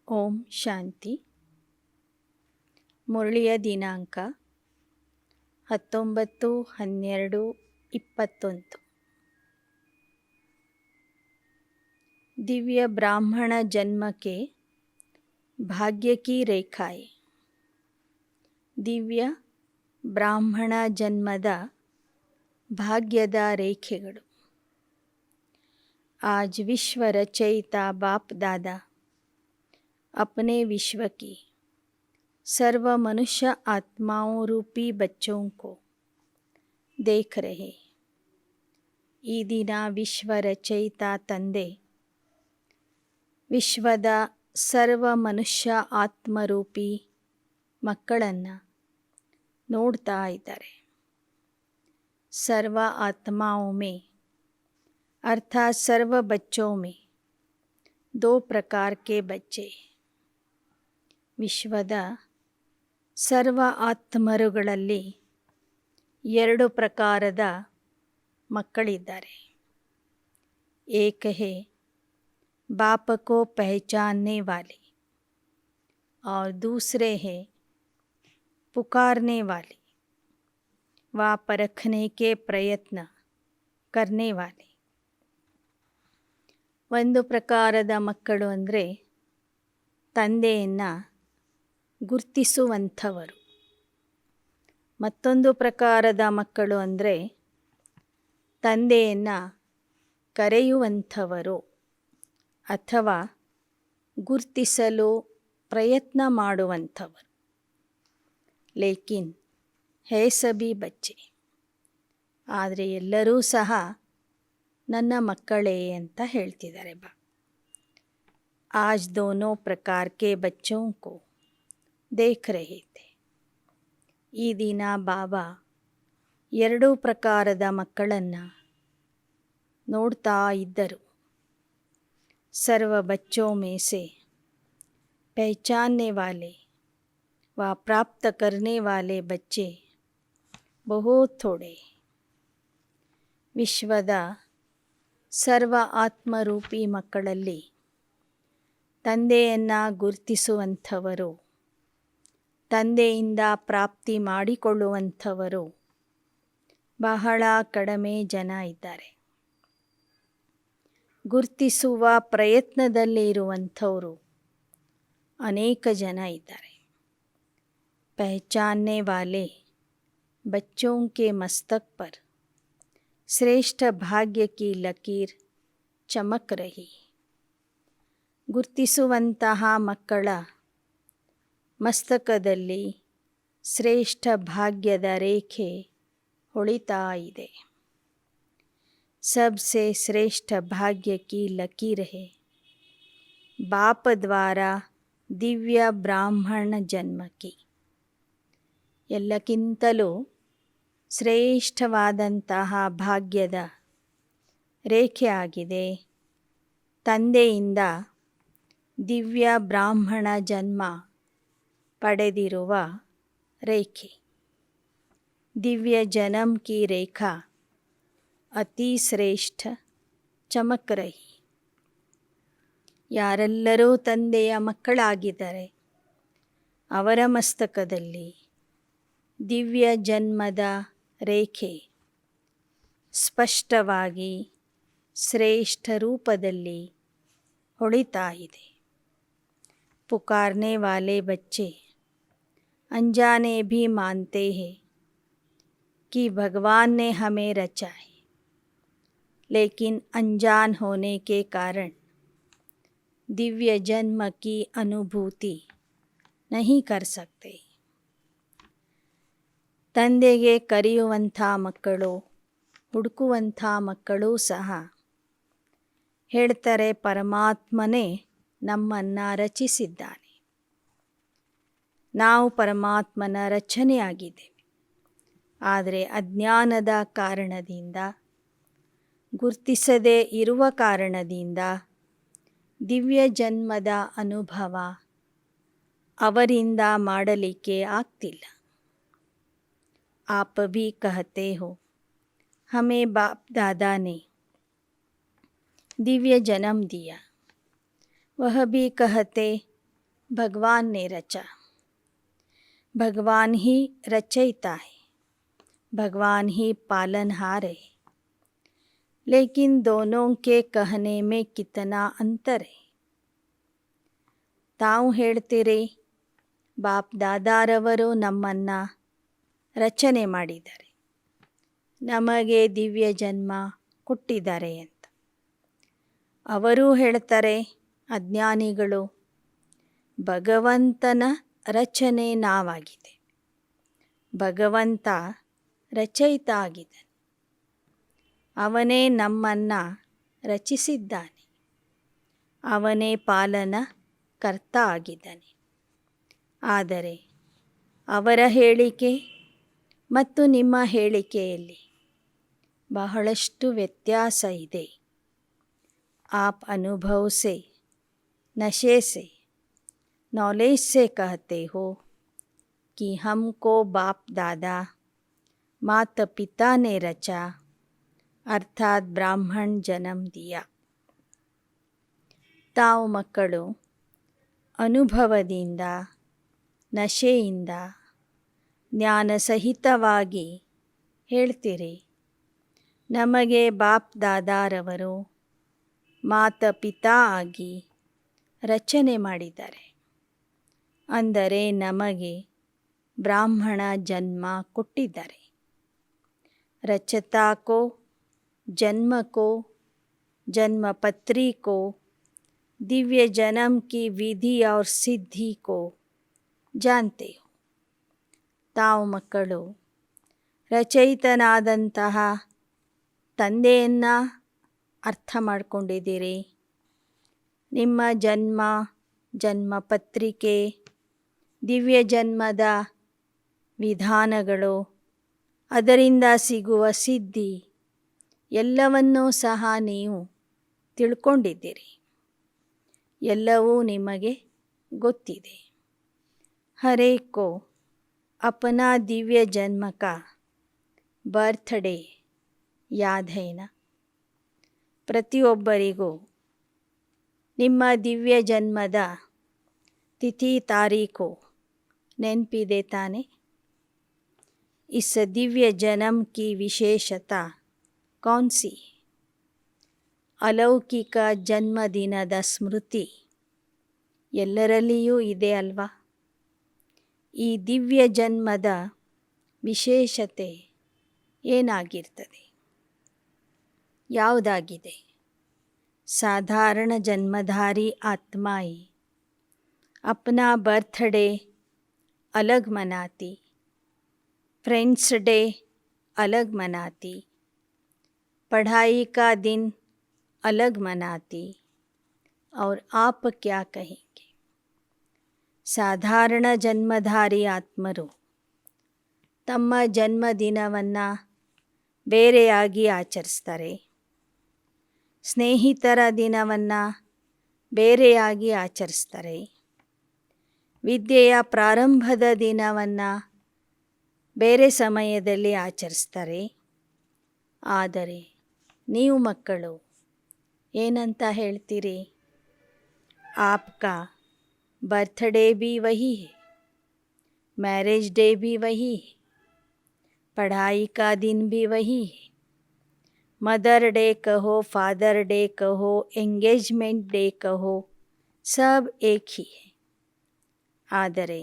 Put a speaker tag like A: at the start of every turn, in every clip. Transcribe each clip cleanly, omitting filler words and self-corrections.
A: ಓಂ ಶಾಂತಿ. ಮುರಳಿಯ ದಿನಾಂಕ 19/12/21. दिव्य ब्राह्मण जन्म के भाग्य की रेखाएं. ದಿವ್ಯ ಬ್ರಾಹ್ಮಣ ಜನ್ಮದ ಭಾಗ್ಯದ ರೇಖೆಗಳು. आज विश्व रचयिता बाप दादा अपने विश्व की सर्व मनुष्य आत्माओं रूपी बच्चों को देख रहे. ಈ ದಿನ ವಿಶ್ವ ರಚಯಿತ ತಂದೆ ವಿಶ್ವದ ಸರ್ವ ಮನುಷ್ಯ ಆತ್ಮರೂಪಿ ಮಕ್ಕಳನ್ನು ನೋಡ್ತಾ ಇದ್ದಾರೆ. सर्व आत्माओं में अर्थात सर्व बच्चों में 2 प्रकार के बच्चे. ವಿಶ್ವದ ಸರ್ವ ಆತ್ಮರುಗಳಲ್ಲಿ 2 ಪ್ರಕಾರದ ಮಕ್ಕಳಿದ್ದಾರೆ. एक है बाप को पहचानने वाले और दूसरे हैं पुकारने वाले व परखने के प्रयत्न करने वाले. ಒಂದು ಪ್ರಕಾರದ ಮಕ್ಕಳು ಅಂದರೆ ತಂದೆಯನ್ನು ಗುರ್ತಿಸುವಂಥವರು. ಮತ್ತೊಂದು ಪ್ರಕಾರದ ಮಕ್ಕಳು ಅಂದರೆ ತಂದೆಯನ್ನು ಕರೆಯುವಂಥವರು ಅಥವಾ ಗುರ್ತಿಸಲು ಪ್ರಯತ್ನ ಮಾಡುವಂಥವರು. ಲೇಕಿನ್ ಹೇ ಸಭಿ ಬಚ್ಚೆ, ಆದರೆ ಎಲ್ಲರೂ ಸಹ ನನ್ನ ಮಕ್ಕಳೇ ಅಂತ ಹೇಳ್ತಿದ್ದಾರೆ ಬಾ. आज दोनों प्रकार के बच्चों को देख रहे थे. ಈ ದಿನ ಬಾಬಾ 2 ಪ್ರಕಾರದ ಮಕ್ಕಳನ್ನು ನೋಡ್ತಾ ಇದ್ದರು. सर्व बच्चों में से पहचानने वाले व प्राप्त करने वाले बच्चे बहुत थोड़े. ವಿಶ್ವದ ಸರ್ವ ಆತ್ಮರೂಪಿ ಮಕ್ಕಳಲ್ಲಿ ತಂದೆಯನ್ನು ಗುರುತಿಸುವಂಥವರು, ತಂದೆಯಿಂದ ಪ್ರಾಪ್ತಿ ಮಾಡಿಕೊಳ್ಳುವಂಥವರು ಬಹಳ ಕಡಿಮೆ ಜನ ಇದ್ದಾರೆ. ಗುರುತಿಸುವ ಪ್ರಯತ್ನದಲ್ಲಿ ಇರುವಂಥವರು ಅನೇಕ ಜನ ಇದ್ದಾರೆ. पहचानने वाले बच्चों के मस्तक पर श्रेष्ठ भाग्य की लकीर चमक रही. ಗುರುತಿಸುವಂತಹ ಮಕ್ಕಳ ಮಸ್ತಕದಲ್ಲಿ ಶ್ರೇಷ್ಠ ಭಾಗ್ಯದ ರೇಖೆ ಹೊಳಿತಾ ಇದೆ. सबसे श्रेष्ठ भाग्य की लकीर है बाप द्वारा दिव्य ब्राह्मण जन्म की. ಎಲ್ಲಕ್ಕಿಂತಲೂ ಶ್ರೇಷ್ಠವಾದಂತಹ ಭಾಗ್ಯದ ರೇಖೆ ಆಗಿದೆ ತಂದೆಯಿಂದ ದಿವ್ಯ ಬ್ರಾಹ್ಮಣ ಜನ್ಮ ಪಡೆದಿರುವ ರೇಖೆ. ದಿವ್ಯ ಜನಂ ಕಿ ರೇಖಾ ಅತಿ ಶ್ರೇಷ್ಠ ಚಮಕ್ ರಹಿ. ಯಾರೆಲ್ಲರೂ ತಂದೆಯ ಮಕ್ಕಳಾಗಿದ್ದಾರೆ ಅವರ ಮಸ್ತಕದಲ್ಲಿ ದಿವ್ಯ ಜನ್ಮದ ರೇಖೆ ಸ್ಪಷ್ಟವಾಗಿ ಶ್ರೇಷ್ಠ ರೂಪದಲ್ಲಿ ಹೊಳಿತಾ ಇದೆ. पुकारने वाले बच्चे अनजाने भी मानते हैं कि भगवान ने हमें रचा है, लेकिन अनजान होने के कारण दिव्य जन्म की अनुभूति नहीं कर सकते. ತಂದೆಗೆ ಕರೆಯುವಂಥ ಮಕ್ಕಳು, ಹುಡುಕುವಂಥ ಮಕ್ಕಳು ಸಹ ಹೇಳ್ತಾರೆ ಪರಮಾತ್ಮನೇ ನಮ್ಮನ್ನು ರಚಿಸಿದ್ದಾನೆ, ನಾವು ಪರಮಾತ್ಮನ ರಚನೆಯಾಗಿದ್ದೇವೆ. ಆದರೆ ಅಜ್ಞಾನದ ಕಾರಣದಿಂದ, ಗುರುತಿಸದೇ ಇರುವ ಕಾರಣದಿಂದ ದಿವ್ಯ ಜನ್ಮದ ಅನುಭವ ಅವರಿಂದ ಮಾಡಲಿಕ್ಕೆ ಆಗ್ತಿಲ್ಲ. आप भी कहते हो हमें बाप दादा ने दिव्य जन्म दिया, वह भी कहते भगवान ने रचा, भगवान ही रचयिता है, भगवान ही पालनहार है। लेकिन दोनों के कहने में कितना अंतर है। ತಾವು ಹೇಳ್ತೀರಿ, ಬಾಪ್ ದಾದಾರವರು ನಮ್ಮನ್ನು ರಚನೆ ಮಾಡಿದ್ದಾರೆ, ನಮಗೆ ದಿವ್ಯ ಜನ್ಮ ಕೊಟ್ಟಿದ್ದಾರೆ ಅಂತ. ಅವರೂ ಹೇಳ್ತಾರೆ, ಅಜ್ಞಾನಿಗಳು, ಭಗವಂತನ ರಚನೆ ನಾವಾಗಿದೆ, ಭಗವಂತ ರಚಯಿತ ಆಗಿದ್ದಾನೆ, ಅವನೇ ನಮ್ಮನ್ನು ರಚಿಸಿದ್ದಾನೆ, ಅವನೇ ಪಾಲನ ಕರ್ತ ಆಗಿದ್ದಾನೆ. ಆದರೆ ಅವರ ಹೇಳಿಕೆ ಮತ್ತು ನಿಮ್ಮ ಹೇಳಿಕೆಯಲ್ಲಿ ಬಹಳಷ್ಟು ವ್ಯತ್ಯಾಸ ಇದೆ. आप अनुभव से, नशे से, नॉलेज से कहते हो कि हमको बाप दादा माता पिता ने रचा, अर्थात ब्राह्मण जन्म दिया. ತಾವು ಮಕ್ಕಳು ಅನುಭವದಿಂದ, ನಶೆಯಿಂದ, ಜ್ಞಾನಸಹಿತವಾಗಿ ಹೇಳ್ತೀರಿ, ನಮಗೆ ಬಾಪ್ ದಾದಾರವರು ಮಾತಾ ಪಿತಾ ಆಗಿ ರಚನೆ ಮಾಡಿದ್ದಾರೆ, ಅಂದರೆ ನಮಗೆ ಬ್ರಾಹ್ಮಣ ಜನ್ಮ ಕೊಟ್ಟಿದ್ದಾರೆ. रचता को, जन्म को, जन्म पत्री को, दिव्य जन्म की विधि और सिद्धि को जानते हो. ತಾವು ಮಕ್ಕಳು ರಚಯಿತನಾದಂತಹ ತಂದೆಯನ್ನು ಅರ್ಥ ಮಾಡಿಕೊಂಡಿದ್ದೀರಿ. ನಿಮ್ಮ ಜನ್ಮ, ಜನ್ಮ ಪತ್ರಿಕೆ, ದಿವ್ಯ ಜನ್ಮದ ವಿಧಾನಗಳು, ಅದರಿಂದ ಸಿಗುವ ಸಿದ್ಧಿ ಎಲ್ಲವನ್ನೂ ಸಹ ನೀವು ತಿಳ್ಕೊಂಡಿದ್ದೀರಿ. ಎಲ್ಲವೂ ನಿಮಗೆ ಗೊತ್ತಿದೆ. ಹರೇಕ್ ಕೋ ಅಪನಾ ದಿವ್ಯ ಜನ್ಮ ಕಾ ಬರ್ತ್ಡೇ ಯಾದ್ ಹೈನ. ಪ್ರತಿಯೊಬ್ಬರಿಗೂ ನಿಮ್ಮ ದಿವ್ಯ ಜನ್ಮದ ತಿಥಿ ತಾರೀಖು ನೆನಪಿದೆ ತಾನೆ. इस दिव्य जन्म की विशेषता कौन सी है? ಅಲೌಕಿಕ ಜನ್ಮದಿನದ ಸ್ಮೃತಿ ಎಲ್ಲರಲ್ಲಿಯೂ ಇದೆ ಅಲ್ವಾ. ಈ ದಿವ್ಯ ಜನ್ಮದ ವಿಶೇಷತೆ ಏನಾಗಿರ್ತದೆ? ಯಾವುದಾಗಿದೆ? ಸಾಧಾರಣ ಜನ್ಮಧಾರಿ ಆತ್ಮಾಯಿ अपना बर्थडे अलग मनाती, फ्रेंड्स डे अलग मनाती, पढ़ाई का दिन अलग मनाती, और आप क्या कहेंगे? ಸಾಧಾರಣ ಜನ್ಮಧಾರಿ ಆತ್ಮರು ತಮ್ಮ ಜನ್ಮದಿನವನ್ನು ಬೇರೆಯಾಗಿ ಆಚರಿಸ್ತಾರೆ, ಸ್ನೇಹಿತರ ದಿನವನ್ನು ಬೇರೆಯಾಗಿ ಆಚರಿಸ್ತಾರೆ, ವಿದ್ಯೆಯ ಪ್ರಾರಂಭದ ದಿನವನ್ನು ಬೇರೆ ಸಮಯದಲ್ಲಿ ಆಚರಿಸ್ತಾರೆ. ಆದರೆ ನೀವು ಮಕ್ಕಳು ಏನಂತ ಹೇಳ್ತೀರಿ? ಆಪ್ಕಾ बर्थडे भी वही है, मैरिज डे भी वही है, पढ़ाई का दिन भी वही है, मदर डे कहो, फादर डे कहो, एंगेजमेंट डे कहो, सब एक ही है. ಆದರೆ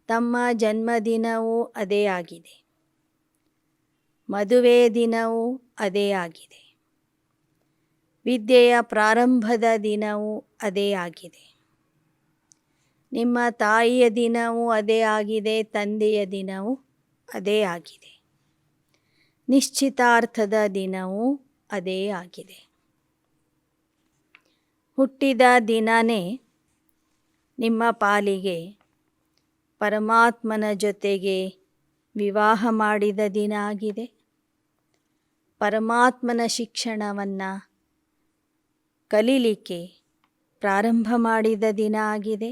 A: ತಮ್ಮ ಜನ್ಮದಿನವೂ ಅದೇ ಆಗಿದೆ, ಮದುವೆ ದಿನವೂ ಅದೇ ಆಗಿದೆ, ವಿದ್ಯೆಯ ಪ್ರಾರಂಭದ ದಿನವೂ ಅದೇ ಆಗಿದೆ, ನಿಮ್ಮ ತಾಯಿಯ ದಿನವೂ ಅದೇ ಆಗಿದೆ, ತಂದೆಯ ದಿನವೂ ಅದೇ ಆಗಿದೆ, ನಿಶ್ಚಿತಾರ್ಥದ ದಿನವೂ ಅದೇ ಆಗಿದೆ. ಹುಟ್ಟಿದ ದಿನವೇ ನಿಮ್ಮ ಪಾಲಿಗೆ ಪರಮಾತ್ಮನ ಜೊತೆಗೆ ವಿವಾಹ ಮಾಡಿದ ದಿನ ಆಗಿದೆ, ಪರಮಾತ್ಮನ ಶಿಕ್ಷಣವನ್ನು ಕಲೀಲಿಕ್ಕೆ ಪ್ರಾರಂಭ ಮಾಡಿದ ದಿನ ಆಗಿದೆ.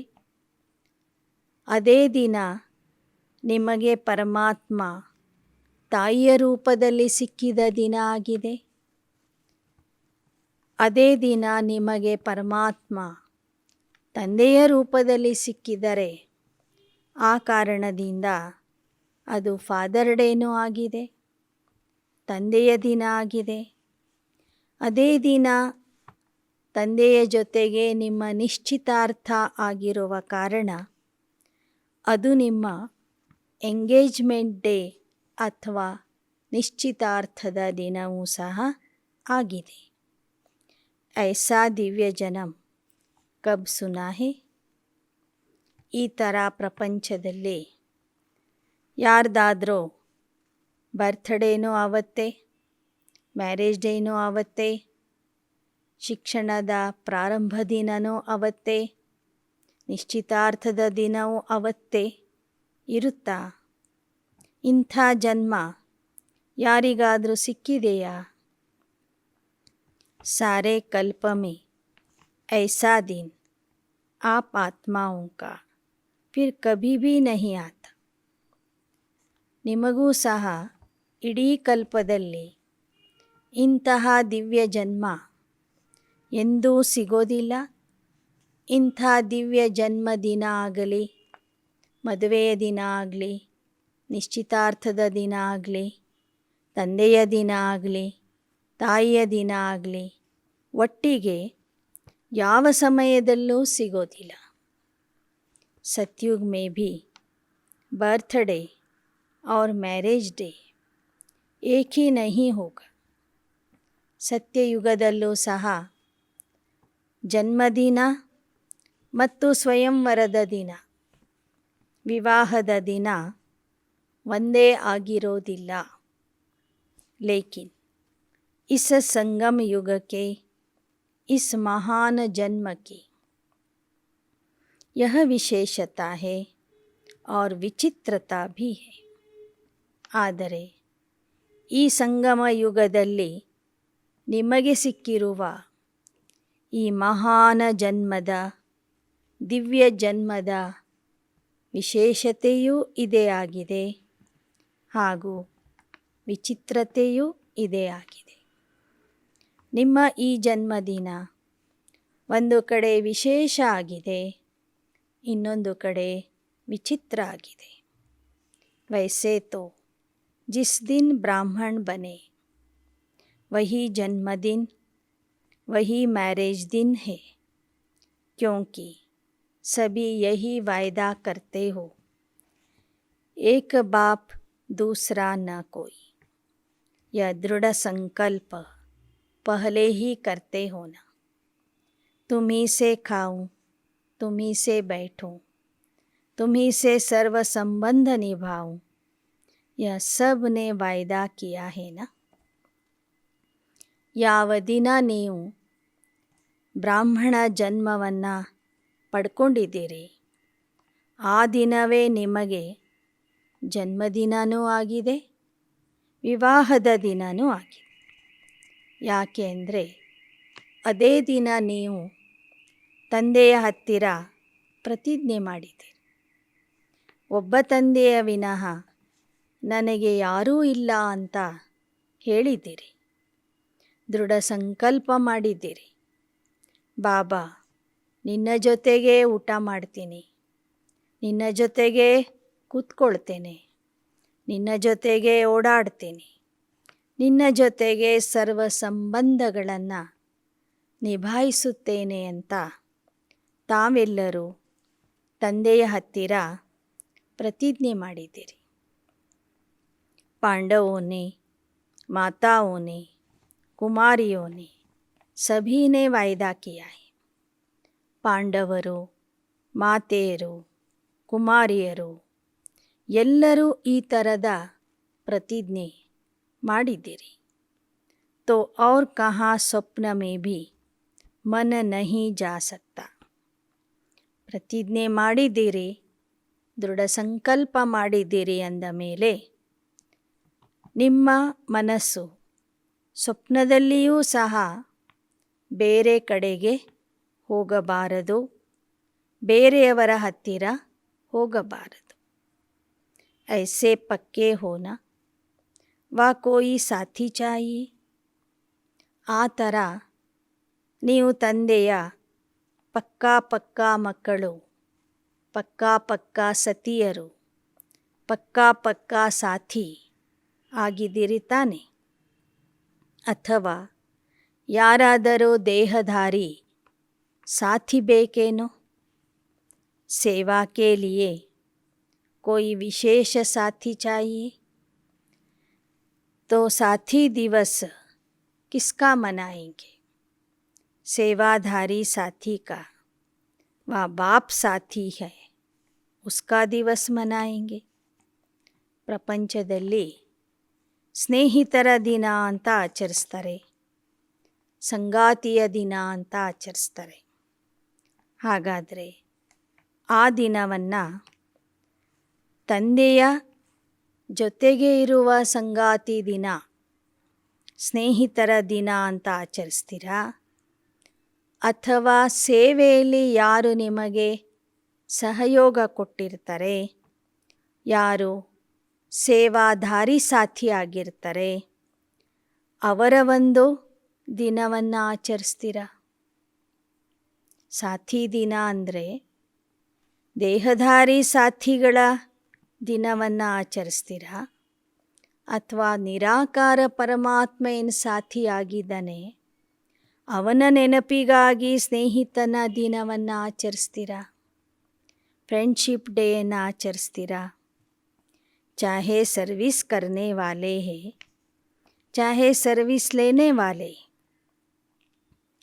A: ಅದೇ ದಿನ ನಿಮಗೆ ಪರಮಾತ್ಮ ತಾಯಿಯ ರೂಪದಲ್ಲಿ ಸಿಕ್ಕಿದ ದಿನ ಆಗಿದೆ. ಅದೇ ದಿನ ನಿಮಗೆ ಪರಮಾತ್ಮ ತಂದೆಯ ರೂಪದಲ್ಲಿ ಸಿಕ್ಕಿದರೆ ಆ ಕಾರಣದಿಂದ ಅದು ಫಾದರ್ ಡೇನೂ ಆಗಿದೆ, ತಂದೆಯ ದಿನ ಆಗಿದೆ. ಅದೇ ದಿನ ತಂದೆಯ ಜೊತೆಗೆ ನಿಮ್ಮ ನಿಶ್ಚಿತಾರ್ಥ ಆಗಿರುವ ಕಾರಣ ಅದು ನಿಮ್ಮ ಎಂಗೇಜ್ಮೆಂಟ್ ಡೇ ಅಥವಾ ನಿಶ್ಚಿತಾರ್ಥದ ದಿನವೂ ಸಹ ಆಗಿದೆ. ಐಸಾ ದಿವ್ಯ ಜನಮ್ ಕಬ್ ಸುನಾ ಹೇ? ಈ ಥರ ಪ್ರಪಂಚದಲ್ಲಿ ಯಾರ್ದಾದ್ರೂ ಬರ್ತ್ಡೇನೂ ಆವತ್ತೇ, ಮ್ಯಾರೇಜ್ ಡೇನೂ ಆವತ್ತೇ, ಶಿಕ್ಷಣದ ಪ್ರಾರಂಭ ದಿನವೂ ಅವತ್ತೇ, ನಿಶ್ಚಿತಾರ್ಥದ ದಿನವೂ ಅವತ್ತೇ ಇರುತ್ತಾ? ಇಂಥ ಜನ್ಮ ಯಾರಿಗಾದರೂ ಸಿಕ್ಕಿದೆಯಾ? ಸಾರೆ ಕಲ್ಪ में ऐसा दिन आप आत्माओं का फिर कभी भी नहीं आता. ನಿಮಗೂ ಸಹ ಇಡೀ ಕಲ್ಪದಲ್ಲಿ ಇಂತಹ ದಿವ್ಯ ಜನ್ಮ ಎಂದೂ ಸಿಗೋದಿಲ್ಲ. ಇಂಥ ದಿವ್ಯ ಜನ್ಮದಿನ ಆಗಲಿ, ಮದುವೆಯ ದಿನ ಆಗಲಿ, ನಿಶ್ಚಿತಾರ್ಥದ ದಿನ ಆಗಲಿ, ತಂದೆಯ ದಿನ ಆಗಲಿ, ತಾಯಿಯ ದಿನ ಆಗಲಿ, ಒಟ್ಟಿಗೆ ಯಾವ ಸಮಯದಲ್ಲೂ ಸಿಗೋದಿಲ್ಲ. सतयुग में भी बर्थडे और मैरिज डे एक ही नहीं होगा. ಸತ್ಯಯುಗದಲ್ಲೂ ಸಹ ಜನ್ಮದಿನ ಮತ್ತು ಸ್ವಯಂವರದ ದಿನ, ವಿವಾಹದ ದಿನ ಒಂದೇ ಆಗಿರೋದಿಲ್ಲ. लेकिन इस संगम युग के इस महान जन्म की यह विशेषता है और ವಿಚಿತ್ರತಾ भी है. ಆದರೆ ಈ ಸಂಗಮ ಯುಗದಲ್ಲಿ ನಿಮಗೆ ಸಿಕ್ಕಿರುವ ಈ ಮಹಾನ ಜನ್ಮದ, ದಿವ್ಯ ಜನ್ಮದ ವಿಶೇಷತೆಯೂ ಇದೇ ಆಗಿದೆ ಹಾಗೂ ವಿಚಿತ್ರತೆಯೂ ಇದೇ ಆಗಿದೆ. ನಿಮ್ಮ ಈ ಜನ್ಮದಿನ ಒಂದು ಕಡೆ ವಿಶೇಷ ಆಗಿದೆ, ಇನ್ನೊಂದು ಕಡೆ ವಿಚಿತ್ರ ಆಗಿದೆ. वैसे तो जिस दिन ब्राह्मण बने वही जन्मदिन, वही मैरिज दिन है, क्योंकि सभी यही वायदा करते हो, एक बाप दूसरा न कोई. यह दृढ़ संकल्प पहले ही करते हो ना. तुम्ही से खाऊं, तुम्ही से बैठूं, तुम्ही से सर्व संबंध निभाऊं, यह सब ने वायदा किया है ना. ಯಾವ ದಿನ ನೀವು ಬ್ರಾಹ್ಮಣ ಜನ್ಮವನ್ನು ಪಡ್ಕೊಂಡಿದ್ದೀರಿ ಆ ದಿನವೇ ನಿಮಗೆ ಜನ್ಮದಿನವೂ ಆಗಿದೆ, ವಿವಾಹದ ದಿನವೂ ಆಗಿದೆ. ಯಾಕೆ ಅಂದರೆ ಅದೇ ದಿನ ನೀವು ತಂದೆಯ ಹತ್ತಿರ ಪ್ರತಿಜ್ಞೆ ಮಾಡಿದ್ದೀರಿ. ಒಬ್ಬ ತಂದೆಯ ವಿನಃ ನನಗೆ ಯಾರೂ ಇಲ್ಲ ಅಂತ ಹೇಳಿದ್ದೀರಿ. ದೃಢ ಸಂಕಲ್ಪ ಮಾಡಿದ್ದೀರಿ. ಬಾಬಾ, ನಿನ್ನ ಜೊತೆಗೇ ಊಟ ಮಾಡ್ತೀನಿ, ನಿನ್ನ ಜೊತೆಗೇ ಕೂತ್ಕೊಳ್ತೇನೆ, ನಿನ್ನ ಜೊತೆಗೇ ಓಡಾಡ್ತೀನಿ, ನಿನ್ನ ಜೊತೆಗೆ ಸರ್ವ ಸಂಬಂಧಗಳನ್ನು ನಿಭಾಯಿಸುತ್ತೇನೆ ಅಂತ ತಾವೆಲ್ಲರೂ ತಂದೆಯ ಹತ್ತಿರ प्रतिज्ञा ಮಾಡಿದ್ದೀರಿ. पांडवों ने, माताओं ने, कुमारियों ने सभी ने वायदा किया है. ಪಾಂಡವರು, ಮಾತೆಯರು, ಕುಮಾರಿಯರು ಎಲ್ಲರೂ ಈ ಥರದ ಪ್ರತಿಜ್ಞೆ ಮಾಡಿದ್ದೀರಿ. तो और कहाँ स्वप्न में भी मन नहीं जा सकता. ಪ್ರತಿಜ್ಞೆ ಮಾಡಿದ್ದೀರಿ, ದೃಢ ಸಂಕಲ್ಪ ಮಾಡಿದ್ದೀರಿ ಅಂದ ಮೇಲೆ ನಿಮ್ಮ ಮನಸ್ಸು ಸ್ವಪ್ನದಲ್ಲಿಯೂ ಸಹ ಬೇರೆ ಕಡೆಗೆ ಹೋಗಬಾರದು, ಬೇರೆಯವರ ಹತ್ತಿರ ಹೋಗಬಾರದು. ಐಸೆ ಪಕ್ಕೆ ಹೋನ ವಾ ಕೋಯಿ ಸಾಥಿ ಚಾಹಿಯೆ. ಆ ಥರ ನೀವು ತಂದೆಯ ಪಕ್ಕಾ ಪಕ್ಕಾ ಮಕ್ಕಳು, ಪಕ್ಕಾ ಪಕ್ಕಾ ಸತಿಯರು, ಪಕ್ಕಾ ಪಕ್ಕಾ ಸಾಥಿ ಆಗಿದ್ದೀರಿ ತಾನೆ? ಅಥವಾ ಯಾರಾದರೂ ದೇಹಧಾರಿ ಸಾಥಿ ಬೇಕೇನೋ? सेवा के लिए कोई विशेष साथी चाहिए? तो साथी दिवस किसका मनाएंगे? सेवाधारी साथी का, वह बाप साथी है, उसका दिवस मनाएंगे. ಪ್ರಪಂಚದಲ್ಲಿ ಸ್ನೇಹಿತರ ದಿನ ಅಂತ ಆಚರಿಸ್ತಾರೆ, ಸಂಗಾತಿಯ ದಿನ ಅಂತ ಆಚರಿಸ್ತಾರೆ. ಹಾಗಾದರೆ ಆ ದಿನವನ್ನು ತಂದೆಯ ಜೊತೆಗೆ ಇರುವ ಸಂಗಾತಿ ದಿನ, ಸ್ನೇಹಿತರ ದಿನ ಅಂತ ಆಚರಿಸ್ತೀರಾ? ಅಥವಾ ಸೇವೆಯಲ್ಲಿ ಯಾರು ನಿಮಗೆ ಸಹಯೋಗ ಕೊಟ್ಟಿರ್ತಾರೆ, ಯಾರು ಸೇವಾಧಾರಿ ಸಾಥಿ ಆಗಿರ್ತಾರೆ, ಅವರ ಒಂದು ದಿನವನ್ನು ಆಚರಿಸ್ತೀರಾ? ಸಾಥಿ ದಿನ ಅಂದರೆ ದೇಹಧಾರಿ ಸಾಥಿಗಳ ದಿನವನ್ನು ಆಚರಿಸ್ತೀರಾ? ಅಥವಾ ನಿರಾಕಾರ ಪರಮಾತ್ಮ ಏನು ಸಾಥಿ ಆಗಿದ್ದಾನೆ ಅವನ ನೆನಪಿಗಾಗಿ ಸ್ನೇಹಿತನ ದಿನವನ್ನು ಆಚರಿಸ್ತೀರಾ? ಫ್ರೆಂಡ್ಶಿಪ್ ಡೇಯನ್ನು ಆಚರಿಸ್ತೀರಾ? चाहे सर्विस करने वाले हैं, चाहे सर्विस लेने वाले,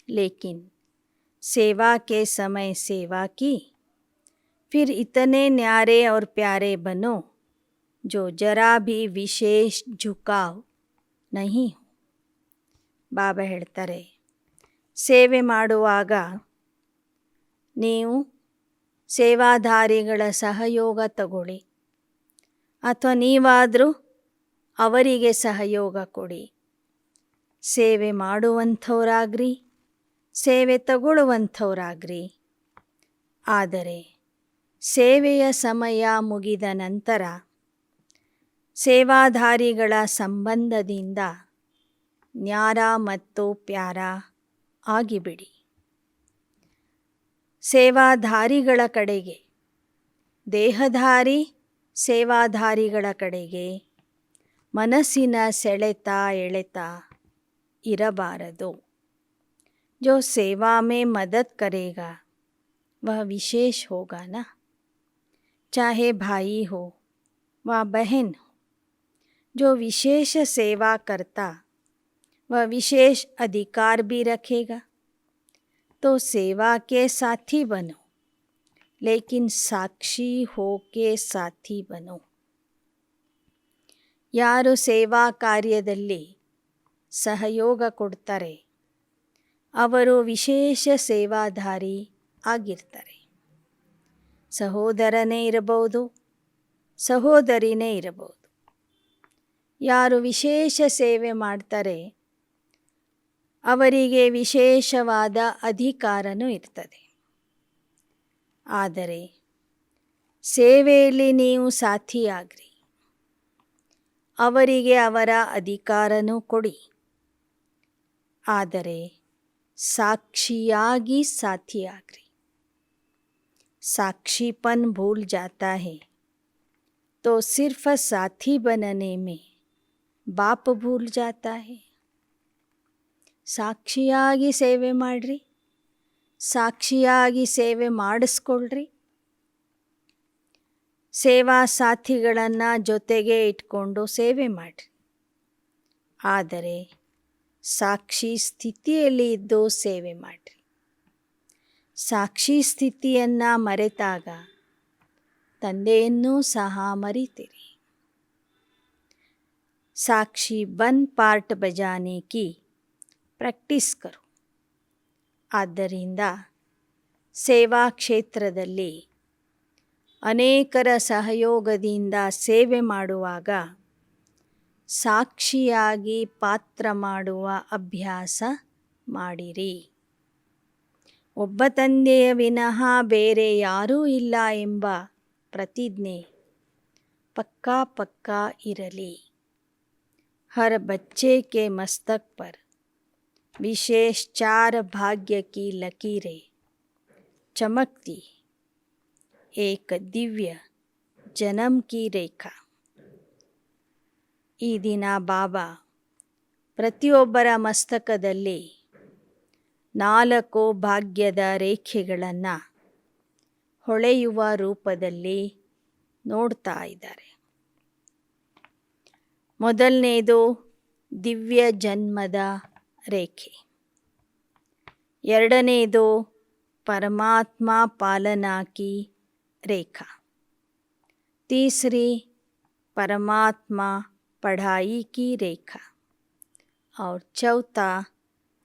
A: लेकिन सेवा के समय सेवा की, फिर इतने न्यारे और प्यारे बनो जो जरा भी विशेष झुकाव नहीं हो. ಬಾಬಾ ಹೇಳ್ತಾರೆ, ಸೇವೆ ಮಾಡುವಾಗ ನೀವು ಸೇವಾಧಾರಿಗಳ ಸಹಯೋಗ ತಗೊಳ್ಳಿ, ಅಥವಾ ನೀವಾದರೂ ಅವರಿಗೆ ಸಹಯೋಗ ಕೊಡಿ. ಸೇವೆ ಮಾಡುವಂಥವರಾಗ್ರಿ, ಸೇವೆ ತಗೊಳ್ಳುವಂಥವರಾಗ್ರಿ. ಆದರೆ ಸೇವೆಯ ಸಮಯ ಮುಗಿದ ನಂತರ ಸೇವಾಧಾರಿಗಳ ಸಂಬಂಧದಿಂದ ನ್ಯಾರ ಮತ್ತು ಪ್ಯಾರ ಆಗಿಬಿಡಿ. ಸೇವಾಧಾರಿಗಳ ಕಡೆಗೆ, ದೇಹಧಾರಿ ಸೇವಾಧಾರಿಗಳ ಕಡೆಗೆ ಮನಸ್ಸಿನ ಸೆಳೆತ ಎಳೆತ ಇರಬಾರದು. जो सेवा में मदद करेगा वह विशेष होगा ना, चाहे भाई हो व बहन हो. जो विशेष सेवा करता वह विशेष अधिकार भी रखेगा. तो सेवा के साथी बनो, लेकिन साक्षी हो के साथी बनो. ಯಾರು ಸೇವಾ ಕಾರ್ಯದಲ್ಲಿ ಸಹಯೋಗ ಕೊಡ್ತಾರೆ ಅವರು ವಿಶೇಷ ಸೇವಾಧಾರಿ ಆಗಿರ್ತಾರೆ. ಸಹೋದರನೇ ಇರಬಹುದು, ಸಹೋದರಿನೇ ಇರಬಹುದು. ಯಾರು ವಿಶೇಷ ಸೇವೆ ಮಾಡ್ತಾರೆ ಅವರಿಗೆ ವಿಶೇಷವಾದ ಅಧಿಕಾರನೂ ಇರ್ತದೆ. ಆದರೆ ಸೇವೆಯಲ್ಲಿ ನೀವು ಸಾಥಿಯಾಗ್ರಿ, ಅವರಿಗೆ ಅವರ ಅಧಿಕಾರನೂ ಕೊಡಿ. ಆದರೆ साक्षियागी साथी आगरी. साक्षीपन भूल जाता है तो सिर्फ साथी बनने में बाप भूल जाता है. ಸಾಕ್ಷಿಯಾಗಿ ಸೇವೆ ಮಾಡಿರಿ, ಸಾಕ್ಷಿಯಾಗಿ ಸೇವೆ ಮಾಡಿಸ್ಕೊಳ್ರಿ. ಸೇವಾ ಸಾಥಿಗಳನ್ನು ಜೊತೆಗೆ ಇಟ್ಕೊಂಡು ಸೇವೆ ಮಾಡಿರಿ. ಆದರೆ ಸಾಕ್ಷಿ ಸ್ಥಿತಿಯಲ್ಲಿ ಇದ್ದು ಸೇವೆ ಮಾಡಿರಿ. ಸಾಕ್ಷಿ ಸ್ಥಿತಿಯನ್ನು ಮರೆತಾಗ ತಂದೆಯನ್ನೂ ಸಹ ಮರಿತೀರಿ. ಸಾಕ್ಷಿ ಬನ್ ಪಾರ್ಟ್ ಬಜಾನೆ ಕಿ ಪ್ರಾಕ್ಟೀಸ್ ಕರು. ಆದ್ದರಿಂದ ಸೇವಾ ಕ್ಷೇತ್ರದಲ್ಲಿ ಅನೇಕರ ಸಹಯೋಗದಿಂದ ಸೇವೆ ಮಾಡುವಾಗ ಸಾಕ್ಷಿಯಾಗಿ ಪಾತ್ರ ಮಾಡುವ ಅಭ್ಯಾಸ ಮಾಡಿರಿ. ಒಬ್ಬ ತಂದೆಯ ವಿನಃ ಬೇರೆ ಯಾರೂ ಇಲ್ಲ ಎಂಬ ಪ್ರತಿಜ್ಞೆ ಪಕ್ಕಾ ಪಕ್ಕಾ ಇರಲಿ. हर बच्चे के मस्तक पर विशेष 4 भाग्य की लकीरें चमकती एक ದಿವ್ಯ ಜನ್ಮ ಕಿ ರೇಖಾ. ಈ ದಿನ ಬಾಬಾ ಪ್ರತಿಯೊಬ್ಬರ ಮಸ್ತಕದಲ್ಲಿ 4 ಭಾಗ್ಯದ ರೇಖೆಗಳನ್ನು ಹೊಳೆಯುವ ರೂಪದಲ್ಲಿ ನೋಡ್ತಾ ಇದ್ದಾರೆ. ಮೊದಲನೇದು ದಿವ್ಯ ಜನ್ಮದ ರೇಖೆ, ಎರಡನೇದು परमात्मा पालना की रेखा, तीसरी परमात्मा पढ़ाई की रेखा और चौथा